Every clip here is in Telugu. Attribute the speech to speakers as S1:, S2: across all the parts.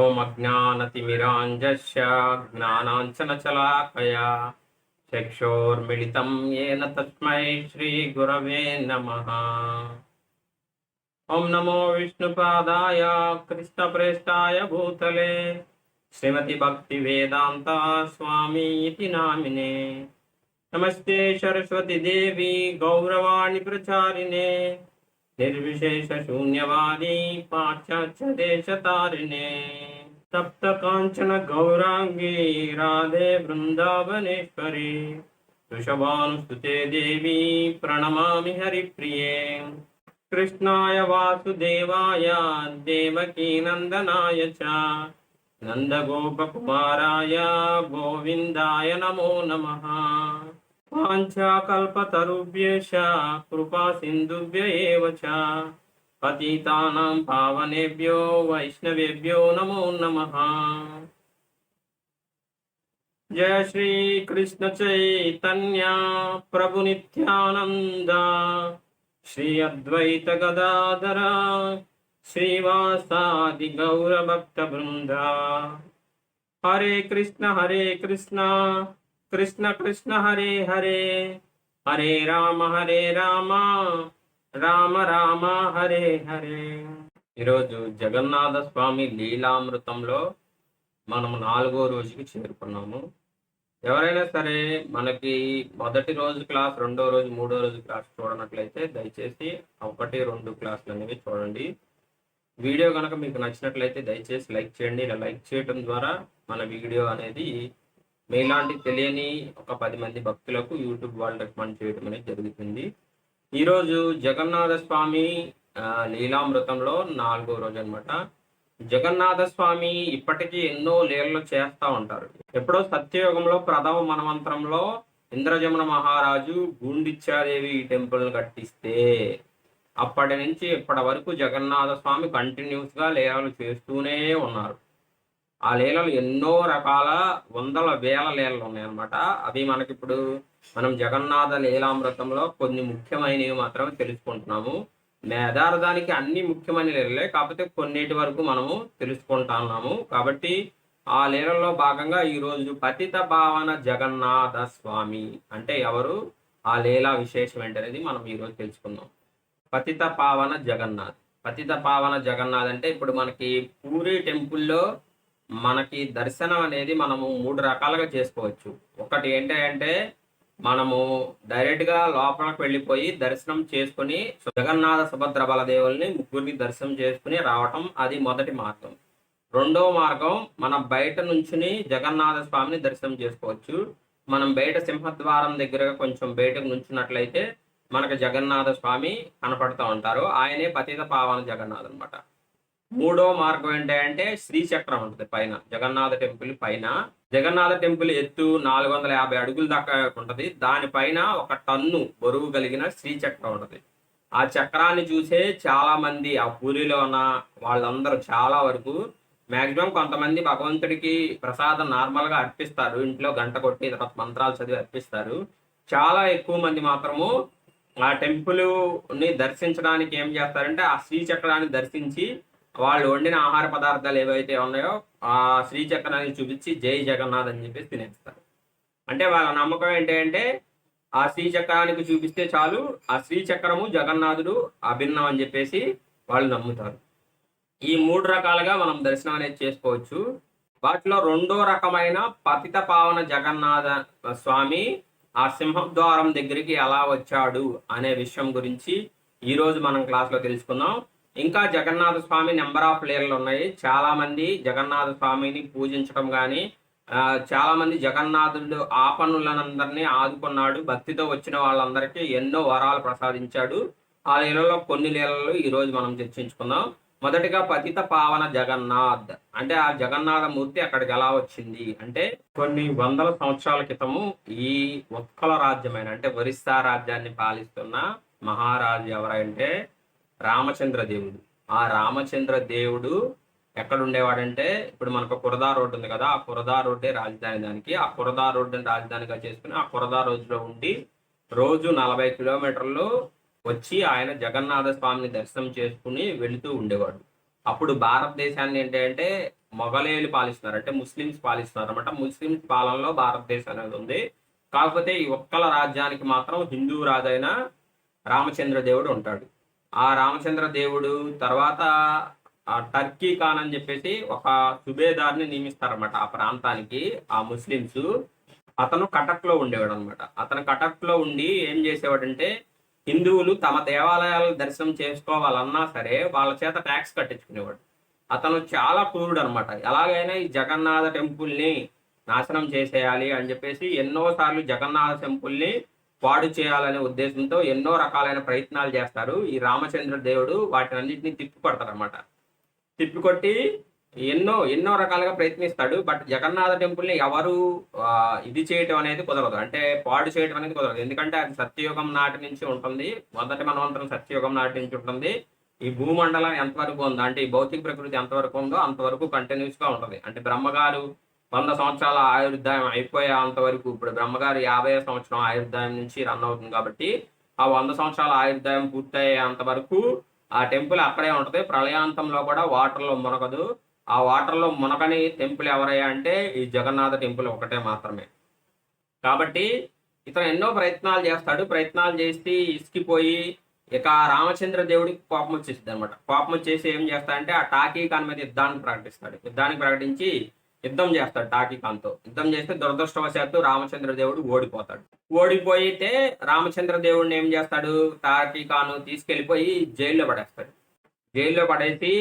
S1: ఓం అజ్ఞానతిమిరాంజస్య జ్ఞానాంజనశలాకయా చక్షోర్మిళితం येन తస్మై శ్రీగురవే నమః. ఓం నమో విష్ణుపాదాయ కృష్ణప్రేష్టాయ భూతలే శ్రీమతి భక్తి వేదాంత స్వామి ఇతి నామినే. నమస్తే సరస్వతి దేవి గౌరవాణి ప్రచారిణే నిర్విశేష శూన్యవాది పాశ్చాత్య దేశతారిణే. తప్త కాంచన గౌరాంగి రాధే బృందావనేశ్వరి వృషభానుస్తుతే దేవి ప్రణమామి హరిప్రియే. కృష్ణాయ వాసుదేవాయ దేవకీ నందనాయ చ నందగోపకుమారాయ గోవిందాయ నమో నమః. వాంఛాకల్పతరుభ్యశ్చ కృపా సింధుభ్య ఏవ చ పతితానాం పావనేభ్యో వైష్ణవేభ్యో నమో నమః. జయ శ్రీ కృష్ణ చైతన్య ప్రభు నిత్యానంద శ్రీ అద్వైత గదాధర శ్రీవాసాది గౌర భక్త బృంద. హరే కృష్ణ కృష్ణ కృష్ణ హరే హరే హరే రామ రామ రామ హరే హరే. ఈరోజు జగన్నాథ స్వామి లీలామృతంలో మనం 4వ రోజుకి చేరుకున్నాము. ఎవరైనా సరే మనకి మొదటి రోజు క్లాస్, 2వ రోజు, 3వ రోజు క్లాస్ చూడనట్లయితే దయచేసి 1, 2 క్లాసులు అనేవి చూడండి. వీడియో కనుక మీకు నచ్చినట్లయితే దయచేసి లైక్ చేయండి. ఇలా లైక్ చేయడం ద్వారా మన వీడియో అనేది మీలాంటి తెలియని ఒక 10 మంది భక్తులకు యూట్యూబ్ వాళ్ళు రికమెండ్ చేయడం అనేది జరుగుతుంది. ఈరోజు జగన్నాథ స్వామి లీలామృతంలో 4వ రోజు అనమాట. జగన్నాథ స్వామి ఇప్పటికీ ఎన్నో లీలలు చేస్తూ ఉంటారు. ఎప్పుడో సత్యయుగంలో ప్రథమ మనమంత్రంలో ఇంద్రజమున మహారాజు గుండిచ్చాదేవి ఈ టెంపుల్ కట్టిస్తే అప్పటి నుంచి ఇప్పటి వరకు జగన్నాథ స్వామి కంటిన్యూస్గా లీలలు చేస్తూనే ఉన్నారు. ఆ లీలలు ఎన్నో రకాల వందల వేల లీలలు ఉన్నాయన్నమాట. అవి మనకిప్పుడు మనం జగన్నాథ లీలామృతంలో కొన్ని ముఖ్యమైనవి మాత్రమే తెలుసుకుంటున్నాము. యథార్థానికి అన్ని ముఖ్యమైన లీలలే, కాకపోతే కొన్నిటి వరకు మనము తెలుసుకుంటున్నాము. కాబట్టి ఆ లీలలో భాగంగా ఈరోజు పతిత పావన జగన్నాథ స్వామి అంటే ఎవరు, ఆ లీలా విశేషం ఏంటనేది మనం ఈరోజు తెలుసుకుందాం. పతిత పావన జగన్నాథ్. పతిత పావన జగన్నాథ్ అంటే ఇప్పుడు మనకి పూరి టెంపుల్లో మనకి దర్శనం అనేది మనము 3 రకాలుగా చేసుకోవచ్చు. ఒకటి ఏంటంటే మనము డైరెక్ట్గా లోపలికి వెళ్ళిపోయి దర్శనం చేసుకుని జగన్నాథ సుభద్ర బలదేవుల్ని ముగ్గురిని దర్శనం చేసుకుని రావటం, అది మొదటి మార్గం. రెండవ మార్గం మనం బయట నుంచుని జగన్నాథ స్వామిని దర్శనం చేసుకోవచ్చు. మనం బయట సింహద్వారం దగ్గర కొంచెం బయటకు నుంచున్నట్లయితే మనకు జగన్నాథ స్వామి కనపడుతూ ఉంటారు. ఆయనే పతిత పావన జగన్నాథ్ అనమాట. మూడో మార్గం ఏంటంటే శ్రీచక్రం ఉంటుంది పైన, జగన్నాథ టెంపుల్ పైన. జగన్నాథ టెంపుల్ ఎత్తు 450 అడుగుల దాకా ఉంటుంది. దానిపైన 1 టన్ను బరువు కలిగిన శ్రీచక్రం ఉంటుంది. ఆ చక్రాన్ని చూసే చాలా మంది ఆ పూరిలో ఉన్న వాళ్ళందరూ చాలా వరకు మ్యాక్సిమం కొంతమంది భగవంతుడికి ప్రసాదం నార్మల్గా అర్పిస్తారు, ఇంట్లో గంట కొట్టి తర్వాత మంత్రాలు చదివి అర్పిస్తారు. చాలా ఎక్కువ మంది మాత్రము ఆ టెంపుల్ని దర్శించడానికి ఏం చేస్తారంటే ఆ శ్రీచక్రాన్ని దర్శించి వాళ్ళు వండిన ఆహార పదార్థాలు ఏవైతే ఉన్నాయో ఆ శ్రీచక్రాన్ని చూపించి జై జగన్నాథ్ అని చెప్పేసి తినేస్తారు. అంటే వాళ్ళ నమ్మకం ఏంటంటే ఆ శ్రీచక్రానికి చూపిస్తే చాలు, ఆ శ్రీచక్రము జగన్నాథుడు అభిన్నం అని చెప్పేసి వాళ్ళు నమ్ముతారు. ఈ 3 రకాలుగా మనం దర్శనం అనేది చేసుకోవచ్చు. వాటిలో 2వ రకమైన పతిత పావన జగన్నాథ స్వామి ఆ సింహద్వారం దగ్గరికి ఎలా వచ్చాడు అనే విషయం గురించి ఈరోజు మనం క్లాస్లో తెలుసుకుందాం. ఇంకా జగన్నాథ స్వామి నెంబర్ ఆఫ్ లీలలు ఉన్నాయి. చాలా మంది జగన్నాథ స్వామిని పూజించడం కానీ, చాలా మంది జగన్నాథుడు ఆపన్నులందరినీ ఆదుకున్నాడు. భక్తితో వచ్చిన వాళ్ళందరికీ ఎన్నో వరాలు ప్రసాదించాడు. ఆ లీలలో కొన్ని లీలలు ఈరోజు మనం చర్చించుకుందాం. మొదటిగా పతిత పావన జగన్నాథ్ అంటే ఆ జగన్నాథ మూర్తి అక్కడికి ఎలా వచ్చింది అంటే, కొన్ని వందల సంవత్సరాల క్రితము ఈ ఉత్కల రాజ్యమైన అంటే ఒరిస్సా రాజ్యాన్ని పాలిస్తున్న మహారాజు ఎవరంటే రామచంద్ర దేవుడు. ఆ రామచంద్ర దేవుడు ఎక్కడ ఉండేవాడంటే, ఇప్పుడు మనకు కురదా రోడ్డు ఉంది కదా, ఆ కురదా రోడ్డే రాజధాని. దానికి ఆ కురదా రోడ్డుని రాజధానిగా చేసుకుని ఆ కురదా రోజులో ఉండి రోజు 40 కిలోమీటర్లు వచ్చి ఆయన జగన్నాథ స్వామిని దర్శనం చేసుకుని వెళుతూ ఉండేవాడు. అప్పుడు భారతదేశాన్ని ఏంటంటే మొఘలేయులు పాలిస్తున్నారు, అంటే ముస్లిమ్స్ పాలిస్తున్నారు అనమాట. ముస్లిమ్స్ పాలనలో భారతదేశం అనేది ఉంది. కాకపోతే ఈ ఒక్కల రాజ్యానికి మాత్రం హిందూ రాజైన రామచంద్ర దేవుడు ఉంటాడు. ఆ రామచంద్ర దేవుడు తర్వాత టర్కీ ఖాన్ అని చెప్పేసి ఒక సుబేదార్ని నియమిస్తారన్నమాట ఆ ప్రాంతానికి. ఆ ముస్లిమ్స్ అతను కటక్లో ఉండేవాడు అనమాట. అతను కటక్లో ఉండి ఏం చేసేవాడంటే హిందువులు తమ దేవాలయాల దర్శనం చేసుకోవాలన్నా సరే వాళ్ళ చేత ట్యాక్స్ కట్టించుకునేవాడు. అతను చాలా క్రూరుడు అనమాట. ఎలాగైనా ఈ జగన్నాథ టెంపుల్ని నాశనం చేసేయాలి అని చెప్పేసి ఎన్నోసార్లు జగన్నాథ టెంపుల్ని పాడు చేయాలనే ఉద్దేశంతో ఎన్నో రకాలైన ప్రయత్నాలు చేస్తారు. ఈ రామచంద్ర దేవుడు వాటిని అన్నింటినీ తిప్పికొడతాడు అనమాట. తిప్పికొట్టి ఎన్నో ఎన్నో రకాలుగా ప్రయత్నిస్తాడు. బట్ జగన్నాథ టెంపుల్ని ఎవరు ఇది చేయటం అనేది కుదరదు, అంటే పాడు చేయటం అనేది కుదరదు. ఎందుకంటే అది సత్యయుగం నాటి నుంచి ఉంటుంది, మొదటి మనవంతరం సత్యయుగం నాటి నుంచి ఉంటుంది. ఈ భూమండలం ఎంతవరకు ఉందో, అంటే ఈ భౌతిక ప్రకృతి ఎంతవరకు ఉందో అంతవరకు కంటిన్యూస్ గా ఉంటుంది. అంటే బ్రహ్మగారు 100 సంవత్సరాల ఆయుర్దాయం అయిపోయే అంతవరకు, ఇప్పుడు బ్రహ్మగారు 50వ సంవత్సరం ఆయుర్దాయం నుంచి రన్ అవుతుంది కాబట్టి ఆ 100 సంవత్సరాల ఆయుర్దాయం పూర్తయ్యే అంతవరకు ఆ టెంపుల్ అక్కడే ఉంటుంది. ప్రళయాంతంలో కూడా వాటర్లో మునగదు. ఆ వాటర్లో మునగని టెంపుల్ ఎవరయ్యా అంటే ఈ జగన్నాథ టెంపుల్ ఒకటే మాత్రమే. కాబట్టి ఇతను ఎన్నో ప్రయత్నాలు చేస్తాడు. ప్రయత్నాలు చేసి ఇసికిపోయి ఇక రామచంద్ర దేవుడికి కోపం వచ్చేసింది అనమాట. కోపం వచ్చేసి ఏం చేస్తాడంటే ఆ టాకీ ఖాన్ మీద యుద్ధానికి ప్రకటిస్తాడు. యుద్ధానికి ప్రకటించి యుద్ధం చేస్తాడు టాకీ ఖాన్తో. యుద్ధం చేస్తే దురదృష్టవశాత్తు రామచంద్ర దేవుడు ఓడిపోతాడు. ఓడిపోయితే రామచంద్ర దేవుడిని ఏం చేస్తాడు, టాకీ ఖాన్ తీసుకెళ్లిపోయి జైల్లో పడేస్తాడు. జైల్లో పడేసి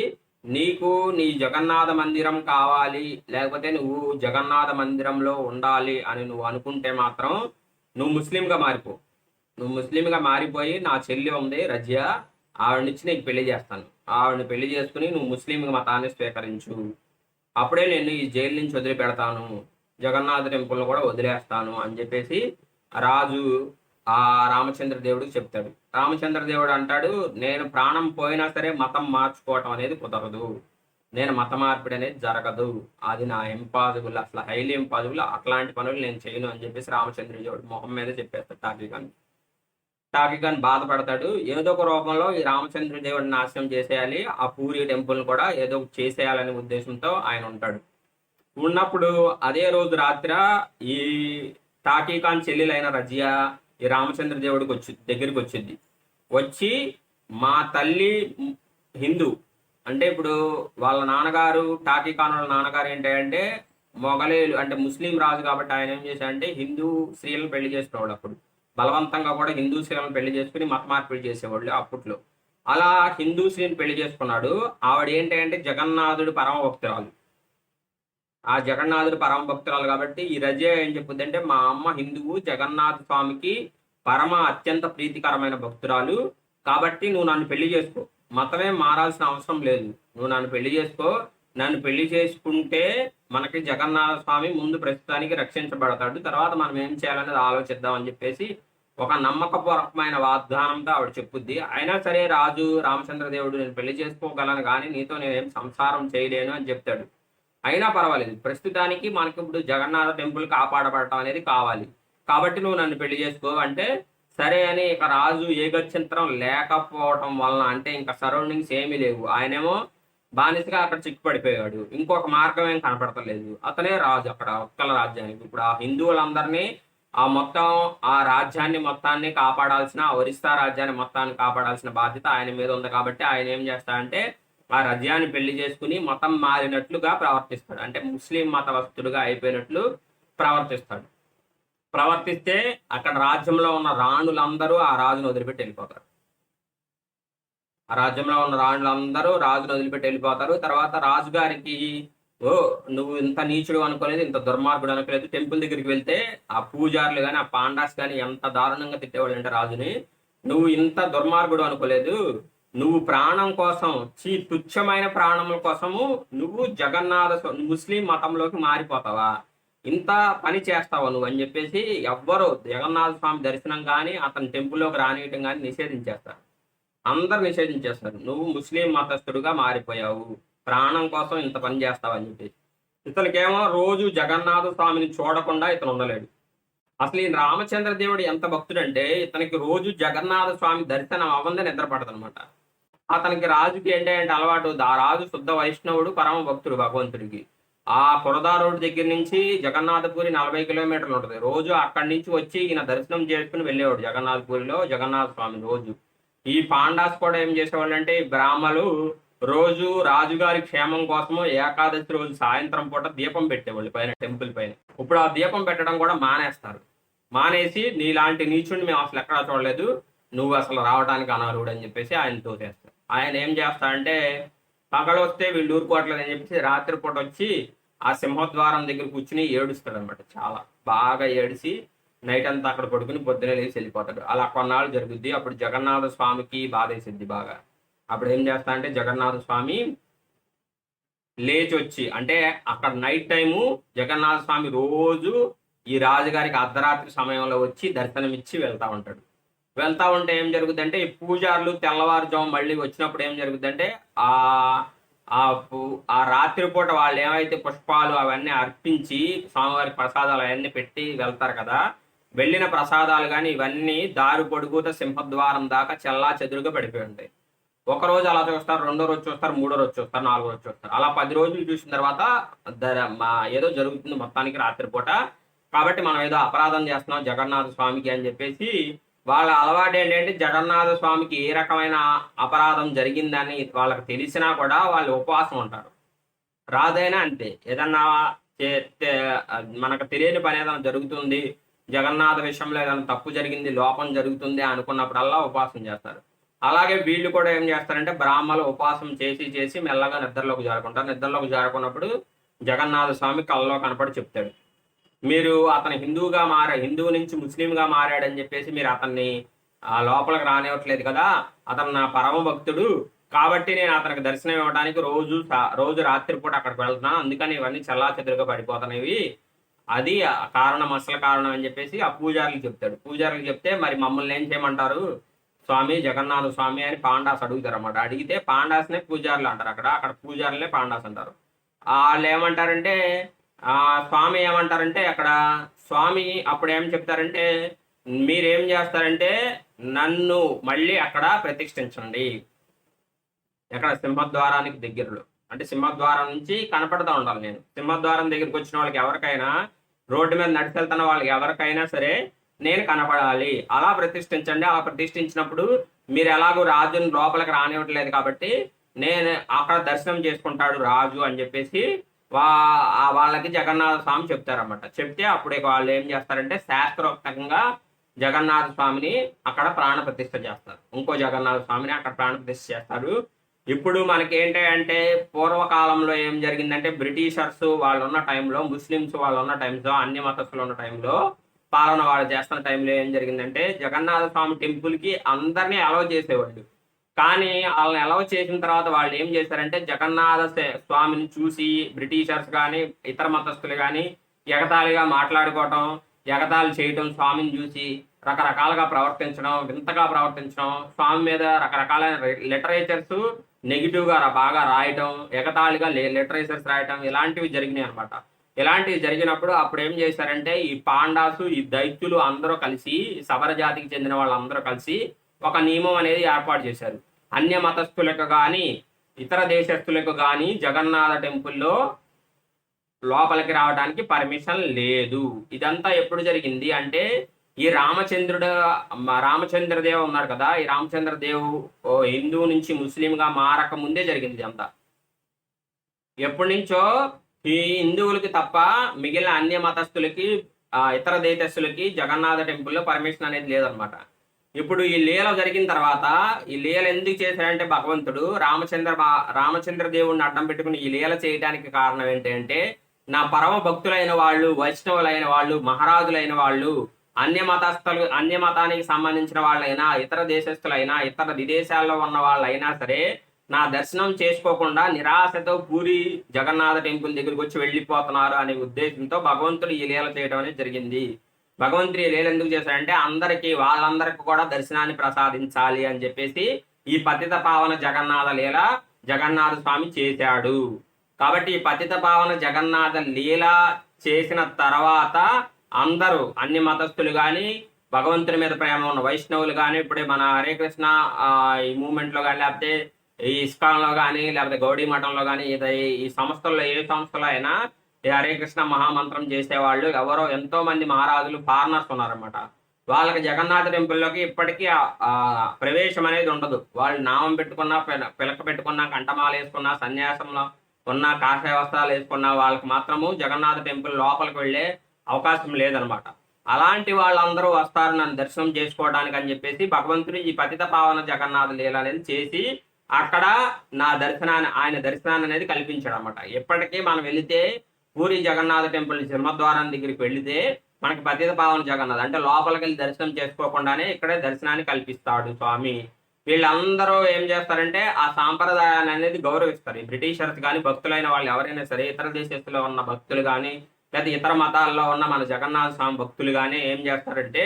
S1: నీకు నీ జగన్నాథ మందిరం కావాలి, లేకపోతే నువ్వు జగన్నాథ మందిరంలో ఉండాలి అని నువ్వు అనుకుంటే మాత్రం నువ్వు ముస్లింగా మారిపో. నువ్వు ముస్లింగా మారిపోయి నా చెల్లి ఉంది రజియా, ఆవిడనిచ్చి నీకు పెళ్లి చేస్తాను. ఆవిడని పెళ్లి చేసుకుని నువ్వు ముస్లిం మతాన్ని స్వీకరించు. అప్పుడే నేను ఈ జైలు నుంచి వదిలిపెడతాను, జగన్నాథ టెంపుల్ని కూడా వదిలేస్తాను అని చెప్పేసి రాజు ఆ రామచంద్ర దేవుడికి చెప్తాడు. రామచంద్ర దేవుడు అంటాడు, నేను ప్రాణం పోయినా సరే మతం మార్చుకోవటం అనేది కుదరదు, నేను మత మార్పిడి అనేది జరగదు, అది నా ఇంపాసిబుల్, అసలు హైలీ ఇంపాసిబుల్, అట్లాంటి పనులు నేను చేయను అని చెప్పేసి రామచంద్ర దేవుడు మొహం మీద చెప్పేస్తాడు టాకీ ఖాన్. టాకీ ఖాన్ బాధపడతాడు. ఏదో ఒక రూపంలో ఈ రామచంద్ర దేవుడిని నాశనం చేసేయాలి, ఆ పూరి టెంపుల్ని కూడా ఏదో చేసేయాలనే ఉద్దేశంతో ఆయన ఉంటాడు. ఉన్నప్పుడు అదే రోజు రాత్రి ఈ టాకీ ఖాన్ చెల్లెలైన రజియా ఈ రామచంద్ర దేవుడికి దగ్గరికి వచ్చింది. వచ్చి మా తల్లి హిందూ, అంటే ఇప్పుడు వాళ్ళ నాన్నగారు టాకీ ఖాన్ వాళ్ళ నాన్నగారు ఏంటంటే మొఘలేయులు, అంటే ముస్లిం రాజు కాబట్టి ఆయన ఏం చేశాడంటే హిందూ స్త్రీలను పెళ్లి చేసుకునేవాడు. అప్పుడు బలవంతంగా కూడా హిందూ స్త్రీలను పెళ్లి చేసుకుని మత మార్పిడి చేసేవాళ్ళు అప్పట్లో. అలా హిందూ స్త్రీని పెళ్లి చేసుకున్నాడు. ఆవిడ ఏంటంటే జగన్నాథుడు పరమ భక్తురాలు. ఆ జగన్నాథుడు పరమ భక్తురాలు కాబట్టి ఈ రజియా ఏం చెప్పుద్ది అంటే మా అమ్మ హిందువు, జగన్నాథ స్వామికి పరమ అత్యంత ప్రీతికరమైన భక్తురాలు, కాబట్టి నువ్వు నన్ను పెళ్లి చేసుకో, మతమే మారాల్సిన అవసరం లేదు, నువ్వు నన్ను పెళ్లి చేసుకో, నన్ను పెళ్లి చేసుకుంటే మనకి జగన్నాథ స్వామి ముందు ప్రస్తుతానికి రక్షించబడతాడు, తర్వాత మనం ఏం చేయాలనేది ఆలోచిద్దాం అని చెప్పేసి ఒక నమ్మకపూర్వకమైన వాగ్దానంతో ఆవిడ చెప్పుద్ది. అయినా సరే రాజు రామచంద్ర దేవుడు నేను పెళ్లి చేసుకోగలను కానీ నీతో నేనేం సంసారం చేయలేను అని చెప్తాడు. అయినా పర్వాలేదు, ప్రస్తుతానికి మనకి ఇప్పుడు జగన్నాథ టెంపుల్ కాపాడబడటం అనేది కావాలి, కాబట్టి నువ్వు నన్ను పెళ్లి చేసుకో అంటే సరే అని. ఇక రాజు ఏ గత్యంతరం లేకపోవటం వలన, అంటే ఇంకా సరౌండింగ్స్ ఏమీ లేవు, ఆయనేమో బానిసగా అక్కడ చిక్కుపడిపోయాడు, ఇంకొక మార్గం ఏం కనపడతలేదు, అతనే రాజు అక్కడ ఒక్కల రాజ్యానికి. ఇప్పుడు ఆ హిందువులందరినీ ఆ రాజ్యాన్ని మొత్తాన్ని కాపాడాల్సిన, ఆ ఒరిస్సా రాజ్యాన్ని మొత్తాన్ని కాపాడాల్సిన బాధ్యత ఆయన మీద ఉంది. కాబట్టి ఆయన ఏం చేస్తాడంటే ఆ రాజ్యాన్ని పెళ్లి చేసుకుని మతం మారినట్లుగా ప్రవర్తిస్తాడు, అంటే ముస్లిం మతవస్తుడుగా అయిపోయినట్లు ప్రవర్తిస్తాడు. ప్రవర్తిస్తే అక్కడ రాజ్యంలో ఉన్న రాణులందరూ ఆ రాజును వదిలిపెట్టి వెళ్ళిపోతారు. ఆ రాజ్యంలో ఉన్న రాణులందరూ రాజును వదిలిపెట్టి వెళ్ళిపోతారు. తర్వాత రాజుగారికి ఓ నువ్వు ఇంత నీచుడు అనుకోలేదు, ఇంత దుర్మార్గుడు అనుకోలేదు. టెంపుల్ దగ్గరికి వెళ్తే ఆ పూజారులు కానీ ఆ పాండాస్ కానీ ఎంత దారుణంగా తిట్టేవాళ్ళు అంటే రాజుని, నువ్వు ఇంత దుర్మార్గుడు అనుకోలేదు, నువ్వు ప్రాణం కోసం, తుచ్చమైన ప్రాణముల కోసము నువ్వు ముస్లిం మతంలోకి మారిపోతావా, ఇంత పని చేస్తావా నువ్వు అని చెప్పేసి ఎవ్వరు జగన్నాథ స్వామి దర్శనం కానీ అతని టెంపుల్లోకి రానియటం కానీ నిషేధించేస్తారు. అందరు నిషేధించేస్తారు. నువ్వు ముస్లిం మతస్థుడుగా మారిపోయావు, ప్రాణం కోసం ఇంత పని చేస్తావని చెప్పేసి. ఇతనికేమో రోజు జగన్నాథ స్వామిని చూడకుండా ఇతను ఉండలేడు. అసలు ఈ రామచంద్ర దేవుడు ఎంత భక్తుడంటే ఇతనికి రోజు జగన్నాథ స్వామి దర్శనం అవ్వందే నిద్రపడదనమాట. అతనికి రాజుకి ఏంటంటే అలవాటు, ఆ రాజు శుద్ధ వైష్ణవుడు, పరమ భక్తుడు భగవంతుడికి. ఆ పురదా రోడ్ దగ్గర నుంచి జగన్నాథపురి 40 కిలోమీటర్లు ఉంటుంది. రోజు అక్కడి నుంచి వచ్చి ఈయన దర్శనం చేసుకుని వెళ్ళేవాడు జగన్నాథపురిలో జగన్నాథ స్వామి రోజు. ఈ పాండాస్ కూడా ఏం చేసేవాళ్ళంటే, ఈ బ్రాహ్మలు రోజు రాజుగారి క్షేమం కోసము ఏకాదశి రోజు సాయంత్రం పూట దీపం పెట్టేవాళ్ళు పైన, టెంపుల్ పైన. ఇప్పుడు ఆ దీపం పెట్టడం కూడా మానేస్తారు. మానేసి, నీలాంటి నీచుడిని మేము అసలు ఎక్కడా చూడలేదు, నువ్వు అసలు రావడానికి అనర్హుడు అని చెప్పేసి ఆయన తోసేస్తారు. ఆయన ఏం చేస్తాడంటే, పగలొస్తే వీళ్ళు ఊరుకోవట్లేదు అని చెప్పేసి రాత్రిపూట వచ్చి ఆ సింహద్వారం దగ్గర కూర్చుని ఏడుస్తాడు అనమాట. చాలా బాగా ఏడిసి నైట్ అంతా అక్కడ పడుకుని పొద్దునే లేచి వెళ్ళిపోతాడు. అలా కొన్నాళ్ళు జరుగుద్ది. అప్పుడు జగన్నాథ స్వామికి బాధేసిద్ది బాగా. అప్పుడు ఏం చేస్తా అంటే, జగన్నాథ స్వామి లేచి వచ్చి, అంటే అక్కడ నైట్ టైము జగన్నాథ స్వామి రోజు ఈ రాజుగారికి అర్ధరాత్రి సమయంలో వచ్చి దర్శనమిచ్చి వెళ్తా ఉంటాడు. వెళ్తా ఉంటే ఏం జరుగుతుందంటే, ఈ పూజారులు తెల్లవారుజాము మళ్ళీ వచ్చినప్పుడు ఏం జరుగుతుందంటే, ఆ ఆ ఆ రాత్రిపూట వాళ్ళు ఏమైతే పుష్పాలు అవన్నీ అర్పించి స్వామివారికి ప్రసాదాలు అవన్నీ పెట్టి వెళ్తారు కదా, వెళ్ళిన ప్రసాదాలు కానీ ఇవన్నీ దారి పొడుగుత సింహద్వారం దాకా చెల్లా చెదురుగా పడిపోయి ఉంటాయి. ఒక రోజు అలా చూస్తారు, రెండో రోజు చూస్తారు, మూడో రోజు చూస్తారు, నాలుగో రోజు చూస్తారు. అలా 10 రోజులు చూసిన తర్వాత ఏదో జరుగుతుంది మొత్తానికి రాత్రిపూట. కాబట్టి మనం ఏదో అపరాధం చేస్తున్నాం జగన్నాథ స్వామికి అని చెప్పేసి వాళ్ళ అలవాటు ఏంటంటే, జగన్నాథ స్వామికి ఏ రకమైన అపరాధం జరిగిందని వాళ్ళకి తెలిసినా కూడా వాళ్ళు ఉపవాసం ఉంటారు. రాదైనా అంతే, ఏదన్నా మనకు తెలియని పని ఏదైనా జరుగుతుంది, జగన్నాథ విషయంలో ఏదైనా తప్పు జరిగింది, లోపం జరుగుతుంది అనుకున్నప్పుడల్లా ఉపవాసం చేస్తారు. అలాగే వీళ్ళు కూడా ఏం చేస్తారంటే, బ్రాహ్మలు ఉపవాసం చేసి చేసి మెల్లగా నిద్రలోకి జారుకుంటారు. నిద్రలోకి జారుకున్నప్పుడు జగన్నాథ స్వామి కళ్ళలో కనపడి చెప్తాడు, మీరు అతను హిందువు నుంచి ముస్లింగా మారాడని చెప్పేసి మీరు అతన్ని లోపలికి రానివ్వట్లేదు కదా, అతను నా పరమ భక్తుడు, కాబట్టి నేను అతనికి దర్శనం ఇవ్వడానికి రోజు రాత్రిపూట అక్కడికి వెళ్తున్నాను, అందుకని ఇవన్నీ చల్లా చెదురుగా పడిపోతున్నాయి, అది కారణం, అసలు కారణం అని చెప్పేసి ఆ పూజారులకు చెప్తాడు. పూజారులకు చెప్తే, మరి మమ్మల్ని ఏం చేయమంటారు స్వామి, జగన్నాథ స్వామి అని పాండాస్ అడుగుతారు అన్నమాట. అడిగితే పాండాస్నే పూజారులు అంటారు. అక్కడ పూజారులే పాండాస్ అంటారు. వాళ్ళు ఏమంటారంటే, స్వామి ఏమంటారంటే, అక్కడ స్వామి అప్పుడు ఏం చెప్తారంటే, మీరేం చేస్తారంటే నన్ను మళ్ళీ అక్కడ ప్రతిష్ఠించండి, ఎక్కడ సింహద్వారానికి దగ్గరలో, అంటే సింహద్వారం నుంచి కనపడతా ఉండాలి నేను. సింహద్వారం దగ్గరికి వచ్చిన వాళ్ళకి ఎవరికైనా, రోడ్డు మీద నడిచి వెళ్తున్న వాళ్ళకి ఎవరికైనా సరే నేను కనపడాలి, అలా ప్రతిష్ఠించండి. అలా ప్రతిష్ఠించినప్పుడు మీరు ఎలాగో రాజుని లోపలికి రానివ్వట్లేదు కాబట్టి నేను అక్కడ దర్శనం చేసుకుంటాడు రాజు అని చెప్పేసి వాళ్ళకి జగన్నాథ స్వామి చెప్తారన్నమాట. చెప్తే అప్పుడే వాళ్ళు ఏం చేస్తారంటే, శాస్త్రోక్తంగా జగన్నాథ స్వామిని అక్కడ ప్రాణ ప్రతిష్ఠ చేస్తారు, ఇంకో జగన్నాథ స్వామిని అక్కడ ప్రాణ ప్రతిష్ఠ చేస్తారు. ఇప్పుడు మనకి ఏంటంటే, పూర్వకాలంలో ఏం జరిగిందంటే, బ్రిటిషర్స్ వాళ్ళు ఉన్న టైంలో, ముస్లిమ్స్ వాళ్ళు ఉన్న టైంలో, అన్య మతస్థులు ఉన్న టైంలో, పాలన వాళ్ళు చేస్తున్న టైంలో ఏం జరిగిందంటే, జగన్నాథ స్వామి టెంపుల్కి అందరినీ అలౌ చేసేవాళ్ళు. కానీ వాళ్ళని అలౌ చేసిన తర్వాత వాళ్ళు ఏం చేశారంటే, జగన్నాథ స్వామిని చూసి బ్రిటిషర్స్ కానీ ఇతర మతస్థులు కానీ ఎగతాళిగా మాట్లాడుకోవటం, ఎగతాళి చేయటం, స్వామిని చూసి రకరకాలుగా ప్రవర్తించడం, వింతగా ప్రవర్తించడం, స్వామి మీద రకరకాలైన లిటరేచర్స్ నెగిటివ్గా బాగా రాయటం, ఎగతాళిగా లిటరేచర్స్ రాయటం, ఇలాంటివి జరిగినాయి అనమాట. ఇలాంటివి జరిగినప్పుడు అప్పుడు ఏం చేశారంటే, ఈ పాండాసు, ఈ దైత్యులు అందరూ కలిసి, సబర జాతికి చెందిన వాళ్ళందరూ కలిసి ఒక నియమం అనేది ఏర్పాటు చేశారు. అన్య మతస్థులకు కానీ ఇతర దేశస్థులకు కానీ జగన్నాథ టెంపుల్లో లోపలికి రావడానికి పర్మిషన్ లేదు. ఇదంతా ఎప్పుడు జరిగింది అంటే, ఈ రామచంద్రదేవ్ ఉన్నారు కదా, ఈ రామచంద్రదేవ్ హిందూ నుంచి ముస్లింగా మారక ముందే జరిగింది ఇదంతా. ఎప్పటి నుంచో ఈ హిందువులకి తప్ప మిగిలిన అన్య మతస్థులకి, ఇతర దేశస్తులకి జగన్నాథ టెంపుల్లో పర్మిషన్ అనేది లేదనమాట. ఇప్పుడు ఈ లీల జరిగిన తర్వాత, ఈ లీల ఎందుకు చేశాడంటే భగవంతుడు రామచంద్రదేవుడిని అడ్డం పెట్టుకుని ఈ లీల చేయడానికి కారణం ఏంటంటే, నా పరమ భక్తులైన వాళ్ళు, వైష్ణవులైన వాళ్ళు, మహారాజులైన వాళ్ళు, అన్య మతానికి సంబంధించిన వాళ్ళైనా, ఇతర దేశస్తులైనా, ఇతర విదేశాల్లో ఉన్న వాళ్ళైనా సరే నా దర్శనం చేసుకోకుండా నిరాశతో పూరి జగన్నాథ టెంపుల్ దగ్గరికి వచ్చి వెళ్ళిపోతున్నారు అనే ఉద్దేశంతో భగవంతుడు ఈ లీల చేయడం అనేది జరిగింది. భగవంతుడు ఈ లీల ఎందుకు చేశాడంటే, వాళ్ళందరికీ కూడా దర్శనాన్ని ప్రసాదించాలి అని చెప్పేసి ఈ పతిత పావన జగన్నాథ లీల జగన్నాథ స్వామి చేశాడు. కాబట్టి ఈ పతిత పావన జగన్నాథ లీల చేసిన తర్వాత అందరూ, అన్ని మతస్థులు కానీ, భగవంతుని మీద ప్రేమ ఉన్న వైష్ణవులు కానీ, ఇప్పుడే మన హరే కృష్ణ ఈ మూమెంట్లో కానీ, లేకపోతే ఈ ఇస్కాన్లో కానీ లేకపోతే గౌడీ మఠంలో కానీ ఈ సంస్థల్లో ఏ సంస్థలో అయినా ఈ హరే కృష్ణ మహామంత్రం చేసేవాళ్ళు ఎవరో ఎంతో మంది మహారాజులు ఫారినర్స్ ఉన్నారన్నమాట. వాళ్ళకి జగన్నాథ టెంపుల్లోకి ఇప్పటికీ ప్రవేశం అనేది ఉండదు. వాళ్ళు నామం పెట్టుకున్నా, పిలక పెట్టుకున్నా, కంఠమాల వేసుకున్నా, సన్యాసంలో ఉన్న కాషాయ వస్త్రాలు వేసుకున్న వాళ్ళకి మాత్రము జగన్నాథ టెంపుల్ లోపలికి వెళ్ళే అవకాశం లేదనమాట. అలాంటి వాళ్ళందరూ వస్తారు నన్ను దర్శనం చేసుకోవడానికి అని చెప్పేసి భగవంతుడు ఈ పతిత పావన జగన్నాథ లీల అనేది చేసి అక్కడ ఆయన దర్శనాన్ని అనేది కల్పించాడు అనమాట. ఎప్పటికీ మనం వెళితే పూరి జగన్నాథ టెంపుల్ సింహద్వారం దగ్గరికి వెళితే మనకి పతిత పావన జగన్నాథ్ అంటే లోపలికి వెళ్ళి దర్శనం చేసుకోకుండానే ఇక్కడే దర్శనాన్ని కల్పిస్తాడు స్వామి. వీళ్ళందరూ ఏం చేస్తారంటే ఆ సాంప్రదాయాన్ని అనేది గౌరవిస్తారు. ఈ బ్రిటిషర్స్ కానీ భక్తులైన వాళ్ళు ఎవరైనా సరే, ఇతర దేశస్తులో ఉన్న భక్తులు కానీ లేదా ఇతర మతాల్లో ఉన్న మన జగన్నాథ స్వామి భక్తులు కానీ ఏం చేస్తారంటే